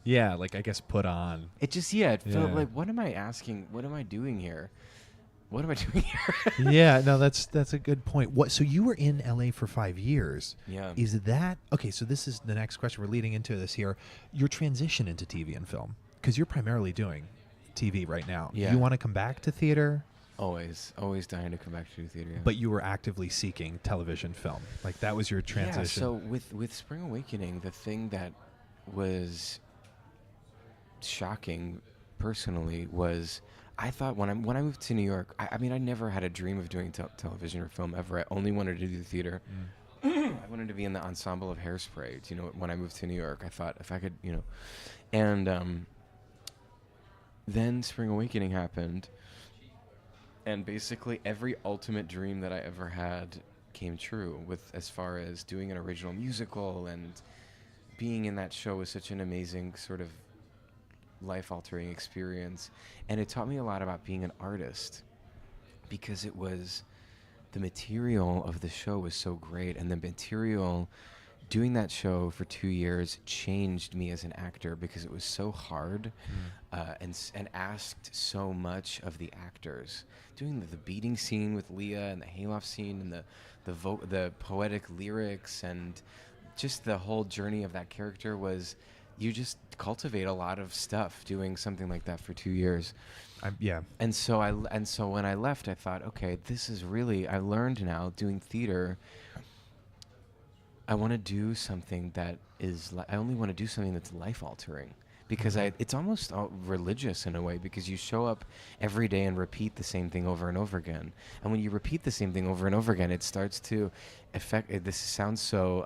Yeah, like I guess put on. It just it felt like, what am I asking? What am I doing here? What am I doing here? Yeah, no, that's a good point. What? So you were in LA for 5 years. Yeah. Is that okay? So this is the next question. We're leading into this here. Your transition into TV and film, because you're primarily doing TV right now. Yeah. You want to come back to theater? Always dying to come back to theater. Yeah. But you were actively seeking television film. Like that was your transition. Yeah, so with Spring Awakening, the thing that was shocking personally was I thought when I moved to New York, I mean I never had a dream of doing television or film ever. I only wanted to do theater. I wanted to be in the ensemble of Hairspray. When I moved to New York, I thought if I could, and then Spring Awakening happened. And basically every ultimate dream that I ever had came true with as far as doing an original musical, and being in that show was such an amazing sort of life-altering experience. And it taught me a lot about being an artist because it was the material of the show was so great, and the material doing that show for 2 years changed me as an actor because it was so hard and asked so much of the actors. Doing the beating scene with Leah and the hayloft scene and the poetic lyrics and just the whole journey of that character was you just cultivate a lot of stuff doing something like that for 2 years. Yeah. And so when I left, I thought, okay, this is really I learned now doing theater. I want to do something that is. I only want to do something that's life altering because it's almost religious in a way because you show up every day and repeat the same thing over and over again. And when you repeat the same thing over and over again, it starts to affect. This sounds so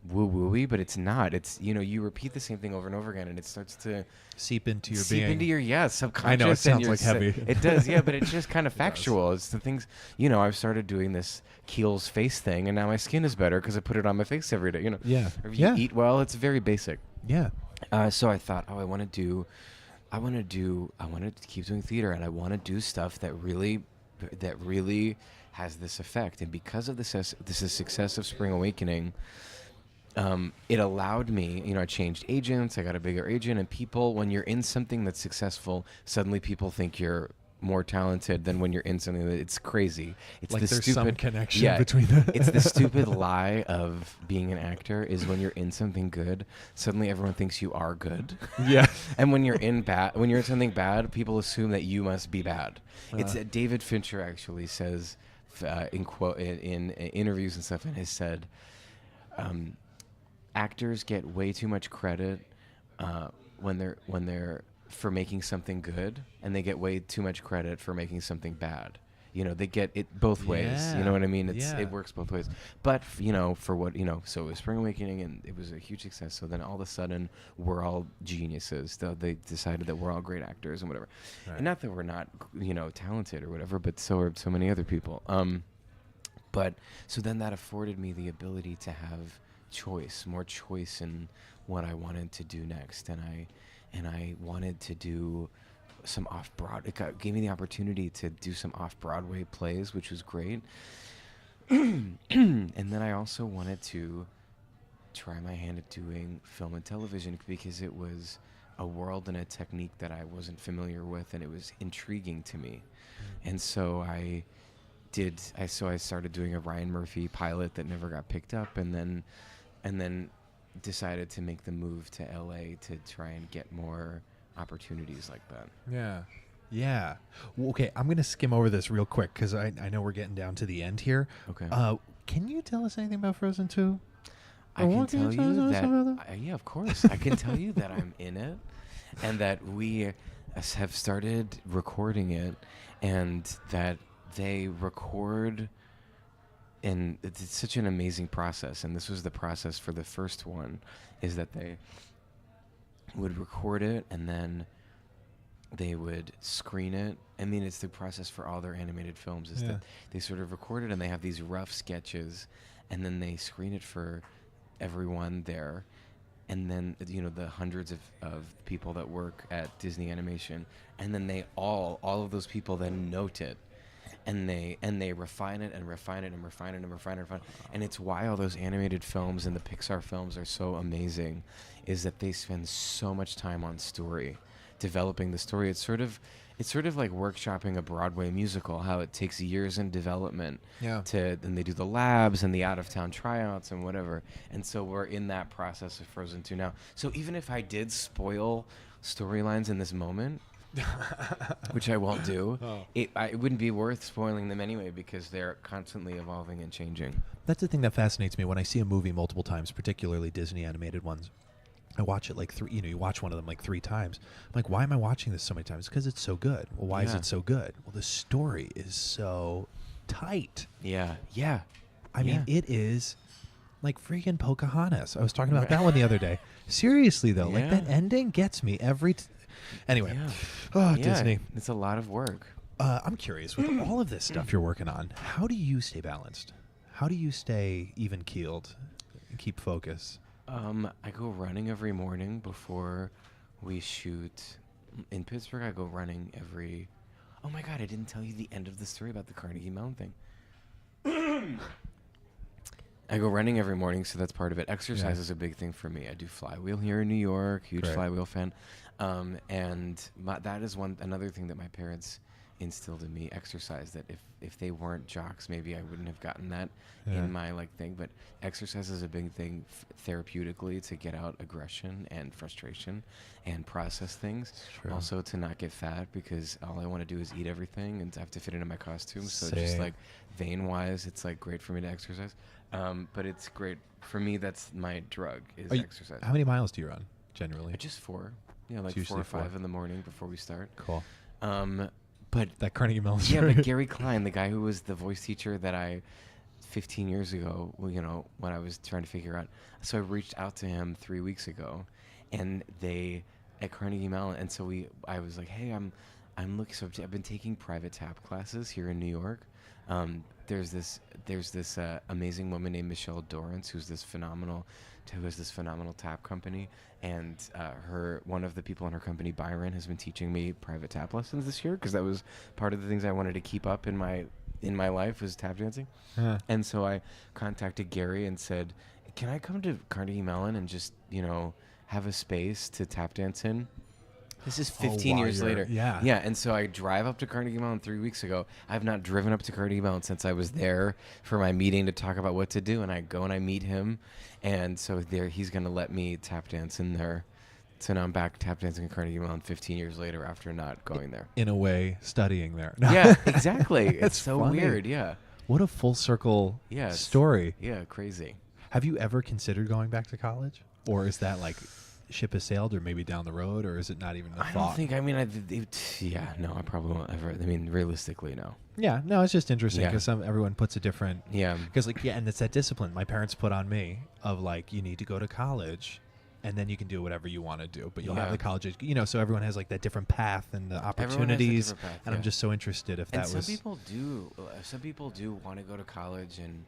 woo-woo-y, but it's not. It's you repeat the same thing over and over again, and it starts to seep into your seep being. into your subconscious. I know it sounds and like heavy. It does, yeah, but it's just kind of factual. It's the things I've started doing this Keel's face thing, and now my skin is better because I put it on my face every day. Yeah. Or if you eat well, it's very basic. Yeah. So I thought, I want to keep doing theater, and I want to do stuff that really has this effect. And because of the success of Spring Awakening, it allowed me, I changed agents, I got a bigger agent, and people, when you're in something that's successful, suddenly people think you're more talented than when you're in something that it's crazy. It's like the there's stupid some connection between that. It's the stupid lie of being an actor is when you're in something good, suddenly everyone thinks you are good. Yeah. And when you're in something bad, people assume that you must be bad. It's David Fincher actually says in interviews and stuff, and has said actors get way too much credit when they're for making something good, and they get way too much credit for making something bad. They get it both ways. You know what I mean? It works both ways. But for what so it was Spring Awakening, and it was a huge success. So then all of a sudden we're all geniuses. They decided that we're all great actors and whatever. Right. And not that we're not talented or whatever, but so are so many other people. But so then that afforded me the ability to have more choice in what I wanted to do next, and I wanted to do some off-Broadway. It gave me the opportunity to do some off-Broadway plays, which was great. And then I also wanted to try my hand at doing film and television because it was a world and a technique that I wasn't familiar with, and it was intriguing to me. And so I started doing a Ryan Murphy pilot that never got picked up, and then decided to make the move to LA to try and get more opportunities like that. Yeah. Well, okay, I'm going to skim over this real quick because I know we're getting down to the end here. Okay. Can you tell us anything about Frozen 2? I can tell you that. Yeah, of course. I can tell you that I'm in it, and that we have started recording it, and that they record. And it's such an amazing process. And this was the process for the first one, is that they would record it and then they would screen it. I mean, it's the process for all their animated films is that they sort of record it and they have these rough sketches, and then they screen it for everyone there. and then the hundreds of people that work at Disney Animation, and then all of those people then note it, and they refine it and refine it and refine it and refine it and refine it. And it's why all those animated films and the Pixar films are so amazing, is that they spend so much time on story, developing the story. It's sort of like workshopping a Broadway musical, how it takes years in development. Yeah. Then they do the labs and the out-of-town tryouts and whatever. And so we're in that process of Frozen 2 now. So even if I did spoil storylines in this moment, which I won't do, it wouldn't be worth spoiling them anyway, because they're constantly evolving and changing. That's the thing that fascinates me when I see a movie multiple times, particularly Disney animated ones. I watch it like you watch one of them like 3 times. I'm like, why am I watching this so many times? Because it's so good. Well, why is it so good? Well, the story is so tight. Yeah. I mean, it is like freaking Pocahontas. I was talking about that one the other day. Seriously, though, like that ending gets me every anyway. Disney. It's a lot of work. I'm curious, with all of this stuff you're working on, how do you stay balanced? How do you stay even-keeled and keep focus? I go running every morning before we shoot. In Pittsburgh, I go running every... Oh my God, I didn't tell you the end of the story about the Carnegie Mellon thing. I go running every morning, so that's part of it. Exercise is a big thing for me. I do flywheel here in New York, huge flywheel fan. And that is another thing that my parents instilled in me, exercise, that if they weren't jocks, maybe I wouldn't have gotten that in my thing. But exercise is a big thing therapeutically, to get out aggression and frustration and process things. Also to not get fat, because all I want to do is eat everything and I have to fit into my costume. So just like vein wise, it's like great for me to exercise. But it's great for me. That's my drug, is exercise. How many miles do you run generally? Just 4. Like 4 or 5 in the morning before we start. Cool. But that Carnegie Mellon story. But Gary Klein, the guy who was the voice teacher that I 15 years ago, when I was trying to figure out. So I reached out to him 3 weeks ago, and they at Carnegie Mellon, and so I was like, hey, I'm looking. So I've been taking private tap classes here in New York. There's this amazing woman named Michelle Dorrance who has this phenomenal tap company, and one of the people in her company, Byron, has been teaching me private tap lessons this year, because that was part of the things I wanted to keep up in my life, was tap dancing. And so I contacted Gary and said, can I come to Carnegie Mellon and just have a space to tap dance in? This is 15 years later. Yeah. And so I drive up to Carnegie Mellon 3 weeks ago. I've not driven up to Carnegie Mellon since I was there for my meeting to talk about what to do. And I go and I meet him. And so he's going to let me tap dance in there. So now I'm back tap dancing in Carnegie Mellon 15 years later after not going there. In a way, studying there. Yeah, exactly. It's so funny. Weird. Yeah. What a full circle story. Yeah, crazy. Have you ever considered going back to college? Or is that like... ship has sailed, or maybe down the road, or is it not even a thought? I don't think. I mean, I probably won't ever. I mean, realistically, no. Yeah, no, it's just interesting because everyone puts a different. Yeah. Because and it's that discipline my parents put on me of like, you need to go to college, and then you can do whatever you want to do, but you'll have the college, so everyone has like that different path and the opportunities. And I'm just so interested if that was. Some people do want to go to college and.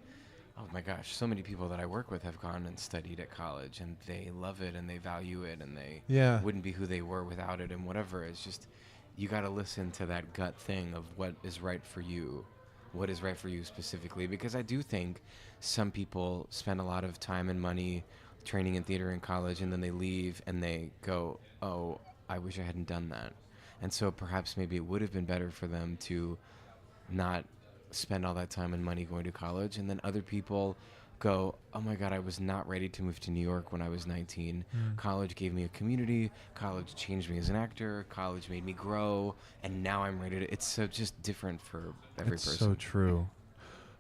Oh my gosh, so many people that I work with have gone and studied at college, and they love it and they value it, and they wouldn't be who they were without it, and whatever. It's just, you got to listen to that gut thing of what is right for you specifically, because I do think some people spend a lot of time and money training in theater in college, and then they leave and they go, oh, I wish I hadn't done that. And so perhaps maybe it would have been better for them to not spend all that time and money going to college. And then other people go, oh my God, I was not ready to move to New York when I was 19. College gave me a community. College changed me as an actor. College made me grow. And now I'm ready to... It's so just different for every person. So true.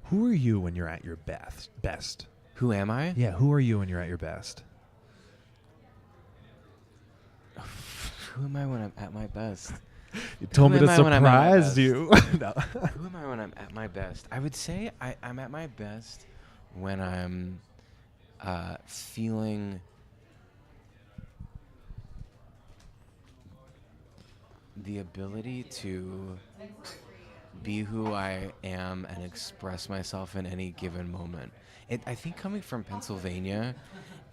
Who are you when you're at your best? Who am I? Yeah, who are you when you're at your best? Who am I when I'm at my best? You told me to surprise you. No. Who am I when I'm at my best? I would say I'm at my best when I'm feeling the ability to be who I am and express myself in any given moment. I think coming from Pennsylvania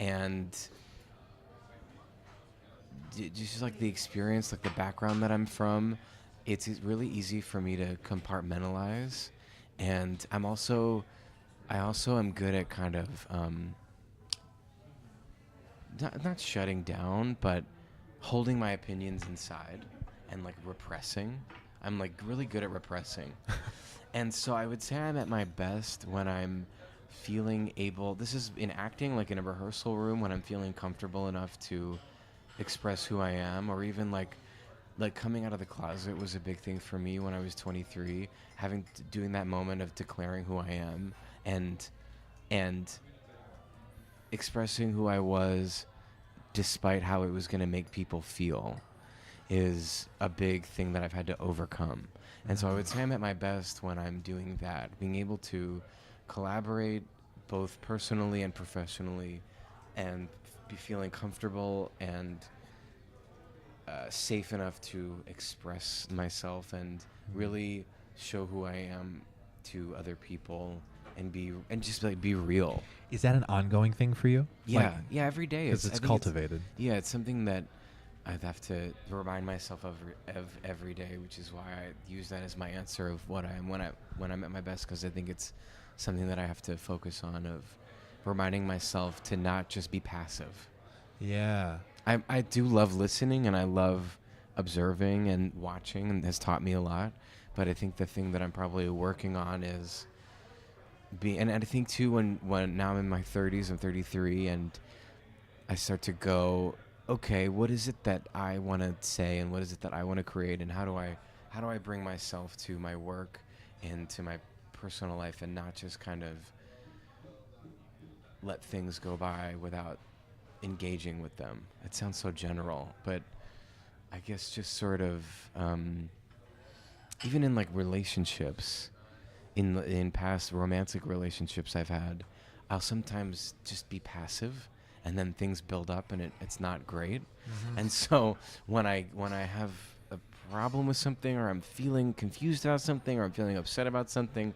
and just like the experience, like the background that I'm from, it's really easy for me to compartmentalize, and I also am good at kind of not shutting down, but holding my opinions inside and like repressing. I'm like really good at repressing. And so I would say I'm at my best when I'm feeling able, this is in acting, like in a rehearsal room, when I'm feeling comfortable enough to express who I am, or even like coming out of the closet was a big thing for me when I was 23, doing that moment of declaring who I am and expressing who I was despite how it was going to make people feel is a big thing that I've had to overcome. And so I would say I'm at my best when I'm doing that, being able to collaborate both personally and professionally and be feeling comfortable and safe enough to express myself and really show who I am to other people and just like be real. Is that an ongoing thing for you? Yeah, every day. Because it's cultivated. It's something that I'd have to remind myself of every day, which is why I use that as my answer of what I am when I'm at my best, because I think it's something that I have to focus on, of reminding myself to not just be passive. Yeah. I do love listening, and I love observing and watching, and has taught me a lot. But I think the thing that I'm probably working on is and I think too, when now I'm in my 30s, I'm 33, and I start to go, okay, what is it that I want to say, and what is it that I want to create, and how do I bring myself to my work and to my personal life, and not just kind of let things go by without engaging with them. It sounds so general, but I guess just sort of even in like relationships, in past romantic relationships I've had, I'll sometimes just be passive, and then things build up and it's not great. Mm-hmm. And so when I have a problem with something, or I'm feeling confused about something, or I'm feeling upset about something,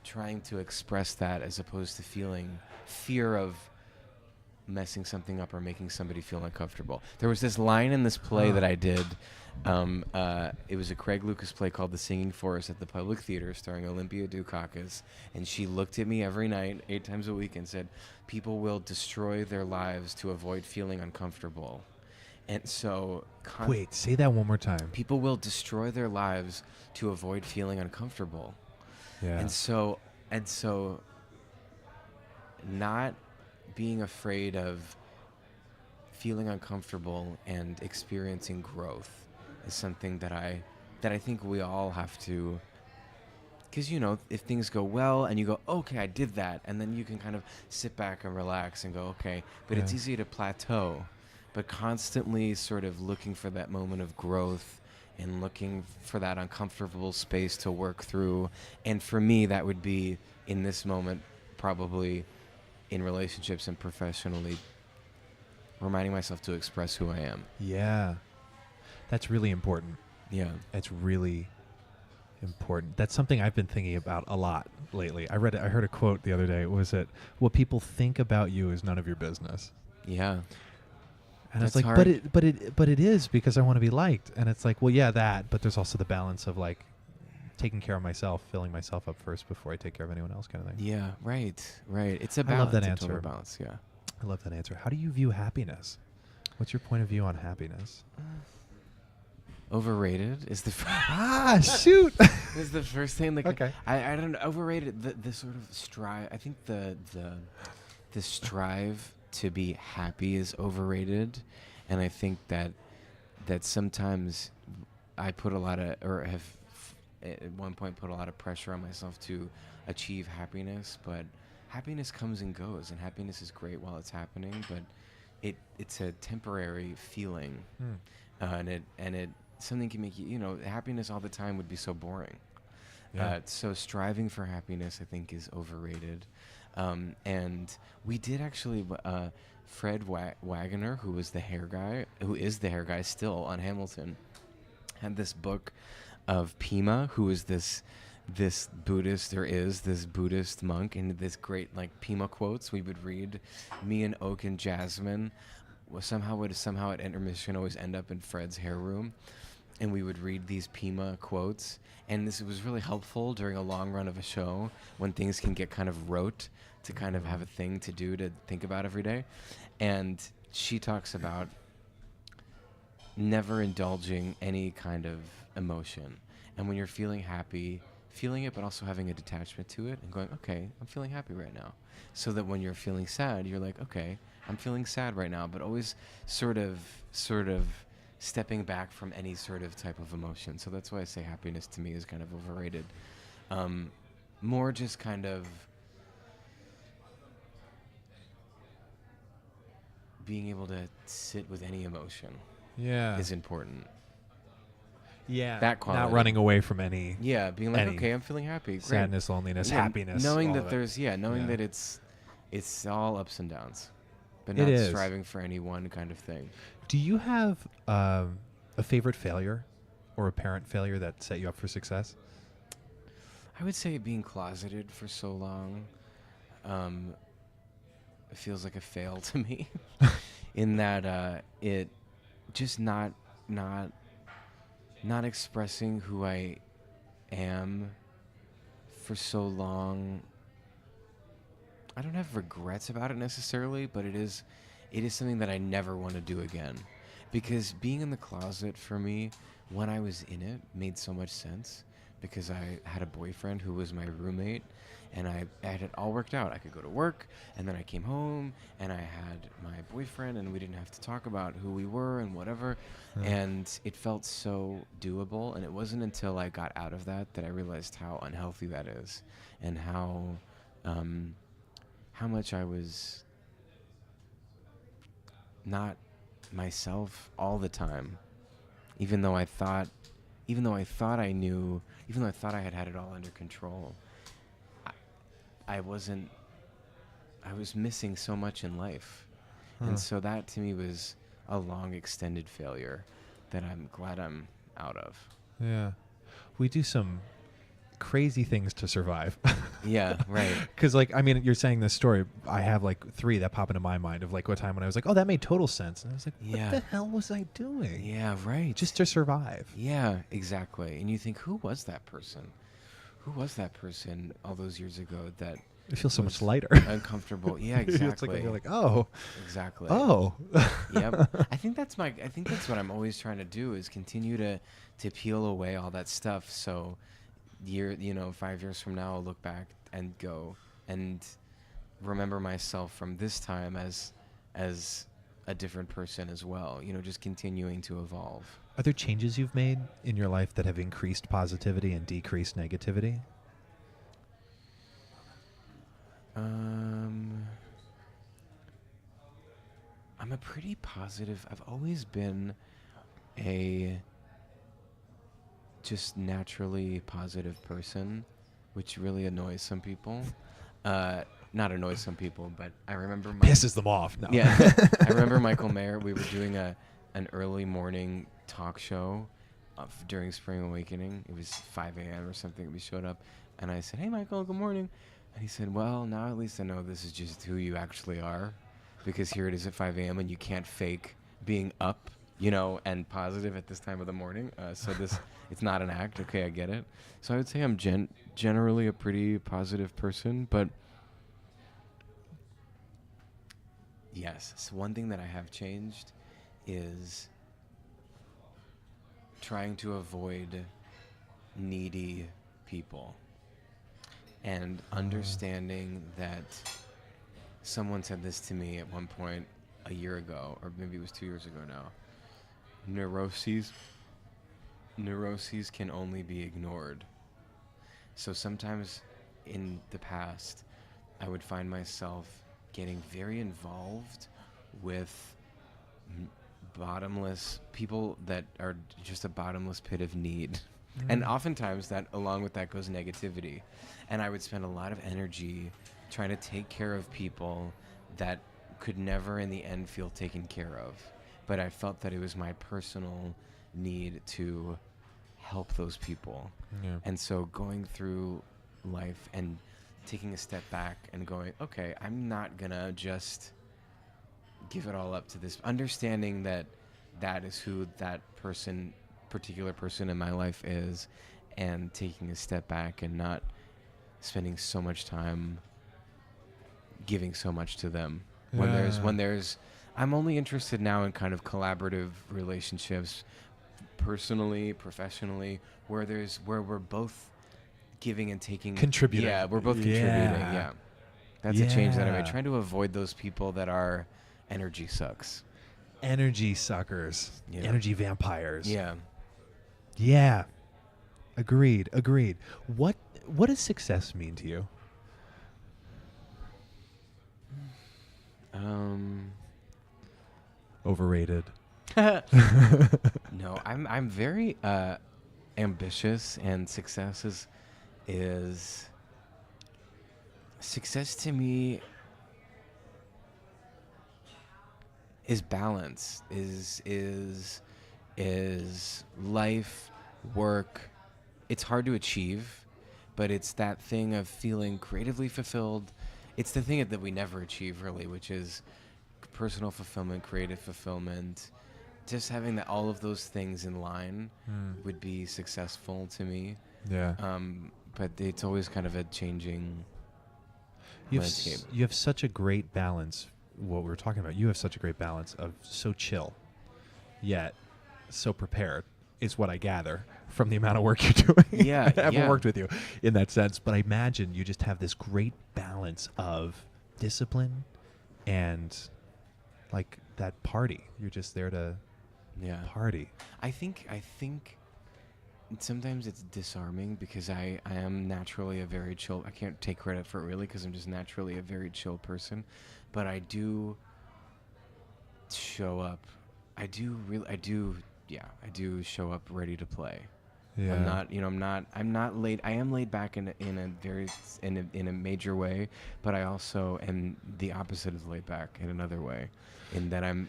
trying to express that as opposed to feeling fear of messing something up or making somebody feel uncomfortable. There was this line in this play that I did. It was a Craig Lucas play called The Singing Forest at the Public Theater, starring Olympia Dukakis, and she looked at me every night, 8 times a week, and said, "People will destroy their lives to avoid feeling uncomfortable." And so... Wait, say that one more time. People will destroy their lives to avoid feeling uncomfortable. Yeah. And so not being afraid of feeling uncomfortable and experiencing growth is something that I think we all have to, because, you know, if things go well and you go, okay, I did that, and then you can kind of sit back and relax and go, okay, but it's easy to plateau. But constantly sort of looking for that moment of growth and looking for that uncomfortable space to work through. And for me, that would be, in this moment, probably in relationships and professionally, reminding myself to express who I am. Yeah. That's really important. Yeah. It's really important. That's something I've been thinking about a lot lately. I heard a quote the other day. Was it, what people think about you is none of your business. Yeah. And That's it's like, hard. but it is, because I want to be liked. And it's like, well, yeah, that, but there's also the balance of like taking care of myself, filling myself up first before I take care of anyone else, kind of thing. Yeah, right. It's a balance. I love that a answer. total balance, yeah. I love that answer. How do you view happiness? What's your point of view on happiness? Overrated is the shoot. is the first thing. Like, okay. I don't know. Overrated. The sort of strive. I think the strive to be happy is overrated, and I think that sometimes I put a lot of, or have at one point put a lot of pressure on myself to achieve happiness, but happiness comes and goes, and happiness is great while it's happening, but it's a temporary feeling, and it something can make you, you know, happiness all the time would be so boring. Yeah. So striving for happiness, I think, is overrated. And we did actually, Fred Wagoner, who is the hair guy still on Hamilton, had this book of Pima, who is this Buddhist monk, and this great like Pima quotes we would read, me and Oak and Jasmine, somehow at intermission always end up in Fred's hair room, and we would read these Pima quotes. And this was really helpful during a long run of a show when things can get kind of rote, to kind of have a thing to do, to think about every day. And she talks about never indulging any kind of emotion. And when you're feeling happy, feeling it, but also having a detachment to it and going, okay, I'm feeling happy right now. So that when you're feeling sad, you're like, okay, I'm feeling sad right now, but always sort of stepping back from any sort of type of emotion. So that's why I say happiness to me is kind of overrated. More just kind of being able to sit with any emotion is important. Yeah. That quality. Not running away from any. Yeah, being like, any okay, I'm feeling happy. Great. Sadness, loneliness, happiness. Knowing all that of it. there's, knowing Yeah. that it's all ups and downs, but It not is. striving for any one kind of thing. Do you have a favorite failure or a parent failure that set you up for success? I would say being closeted for so long, it feels like a fail to me, in that it just not expressing who I am for so long. I don't have regrets about it necessarily, but it is something that I never want to do again, because being in the closet for me, when I was in it, made so much sense, because I had a boyfriend who was my roommate, and I had it all worked out. I could go to work, and then I came home, and I had my boyfriend, and we didn't have to talk about who we were and whatever, and it felt so doable. And it wasn't until I got out of that I realized how unhealthy that is, and how much I was not myself all the time, even though I thought I knew, even though I thought I had it all under control. I was missing so much in life. And so that to me was a long extended failure that I'm glad I'm out of. Yeah. We do some crazy things to survive. Yeah, right. Because, like, I mean, you're saying this story. I have, like, 3 that pop into my mind of, like, what time when I was like, oh, that made total sense. And I was like, what the hell was I doing? Yeah, right. Just to survive. Yeah, exactly. And you think, who was that person? Who was that person all those years ago that It feels so was much lighter. uncomfortable? Yeah, exactly. It's like, you're like, oh. Exactly. Oh. Yep. I think that's what I'm always trying to do, is continue to peel away all that stuff. So 5 years from now, I'll look back and go and remember myself from this time as a different person as well. Just continuing to evolve. Are there changes you've made in your life that have increased positivity and decreased negativity? I'm a pretty positive. I've always been a just naturally positive person, which really annoys some people. Not annoys some people, but I remember Pisses them off. No. Yeah, I remember Michael Mayer. We were doing an early morning talk show during Spring Awakening. It was 5 a.m. or something. We showed up, and I said, "Hey, Michael, good morning." And he said, "Well, now at least I know this is just who you actually are, because here it is at 5 a.m. and you can't fake being up, and positive at this time of the morning. So it's not an act. Okay, I get it." So I would say I'm generally a pretty positive person, but yes, so one thing that I have changed is trying to avoid needy people, and understanding that someone said this to me at one point a year ago, or maybe it was 2 years ago now. Neuroses can only be ignored. So sometimes in the past, I would find myself getting very involved with bottomless people that are just a bottomless pit of need. And oftentimes that, along with that, goes negativity. And I would spend a lot of energy trying to take care of people that could never in the end feel taken care of. But I felt that it was my personal need to help those people. Yeah. And so going through life and taking a step back and going, okay, I'm not gonna just give it all up to this, understanding that that is who that particular person in my life is, and taking a step back and not spending so much time giving so much to them. When there's I'm only interested now in kind of collaborative relationships, personally, professionally, where we're both giving and taking, contributing. Yeah, we're both contributing. Yeah, that's a change that I made. Trying to avoid those people that are energy sucks, energy suckers, energy vampires. Yeah. Agreed. What does success mean to you? Overrated. No, I'm very ambitious, and success to me is balance, is life, work. It's hard to achieve, but it's that thing of feeling creatively fulfilled. It's the thing that we never achieve, really, which is personal fulfillment, creative fulfillment. Just having all of those things in line would be successful to me. Yeah. But it's always kind of a changing landscape. You have such a great balance. What we were talking about, you have such a great balance of so chill, yet so prepared, is what I gather from the amount of work you're doing. Yeah. I haven't worked with you in that sense, but I imagine you just have this great balance of discipline and like that party. You're just there to party. I think sometimes it's disarming because I am naturally a very chill. I can't take credit for it really because I'm just naturally a very chill person, but I do show up. I do show up ready to play. Yeah. I'm not laid. I am laid back in a major way, but I also am the opposite of laid back in another way, in that I'm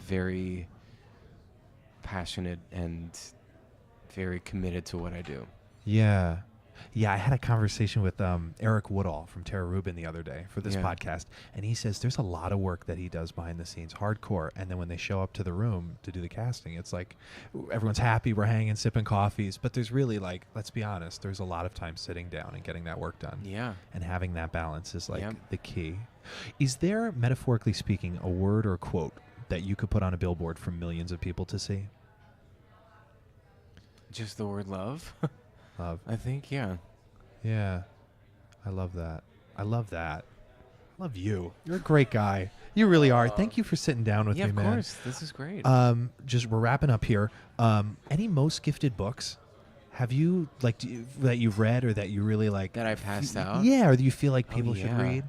very passionate and very committed to what I do. Yeah. I had a conversation with Eric Woodall from Tara Rubin the other day for this podcast, and he says there's a lot of work that he does behind the scenes, hardcore, and then when they show up to the room to do the casting, it's like everyone's happy, we're hanging, sipping coffees, but there's really, like, let's be honest, there's a lot of time sitting down and getting that work done. Yeah. And having that balance is like the key. Is there, metaphorically speaking, a word or a quote that you could put on a billboard for millions of people to see? Just the word love. Love. I think, yeah. Yeah. I love that. I love you. You're a great guy. You really are. Thank you for sitting down with me, man. Yeah, of course. This is great. Just we're wrapping up here. Any most gifted books have you that you've read or that you really like? That I passed out? Yeah, or do you feel like people should read?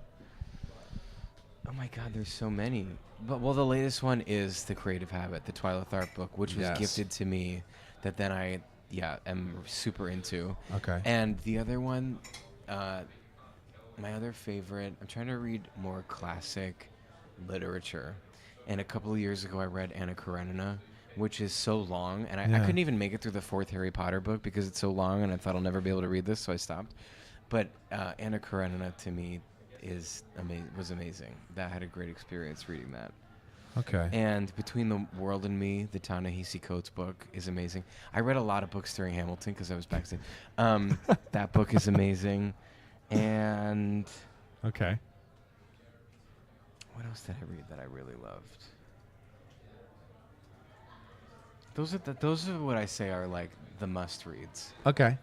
Oh my God, there's so many. But the latest one is The Creative Habit, the Twyla Tharp book, which was gifted to me. That then I am super into. Okay. And the other one, my other favorite, I'm trying to read more classic literature. And a couple of years ago I read Anna Karenina, which is so long. And I couldn't even make it through the 4th Harry Potter book because it's so long and I thought I'll never be able to read this, so I stopped. But Anna Karenina to me was amazing. That had a great experience reading that. Okay. And Between the World and Me, the Ta-Nehisi Coates book, is amazing. I read a lot of books during Hamilton because I was backstage. That book is amazing. And okay. What else did I read that I really loved? Those are what I say are like the must reads. Okay.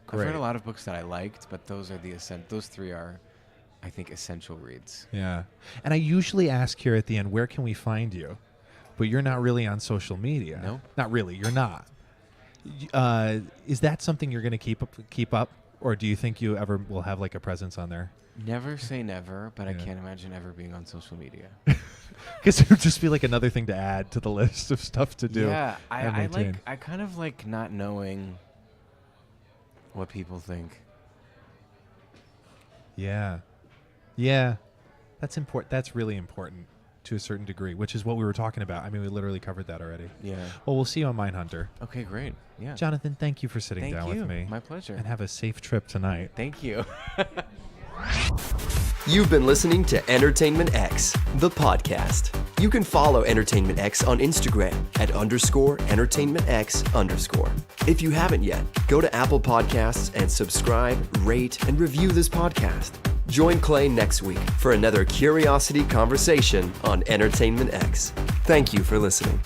Great. I've read a lot of books that I liked, but those are those 3 are, I think, essential reads. Yeah. And I usually ask here at the end, where can we find you? But you're not really on social media. Nope. Not really. You're not. Is that something you're going to keep up? Or do you think you ever will have like a presence on there? Never say never, but I can't imagine ever being on social media. Because it would just be like another thing to add to the list of stuff to do. Yeah. I kind of like not knowing what people think. Yeah. Yeah. That's important. That's really important to a certain degree, which is what we were talking about. I mean, we literally covered that already. Yeah. Well, we'll see you on Mindhunter. Okay, great. Yeah. Jonathan, thank you for sitting down with me. My pleasure. And have a safe trip tonight. Thank you. You've been listening to Entertainment X, the podcast. You can follow Entertainment X on Instagram at _EntertainmentX_. If you haven't yet, go to Apple Podcasts and subscribe, rate, and review this podcast. Join Clay next week for another curiosity conversation on Entertainment X. Thank you for listening.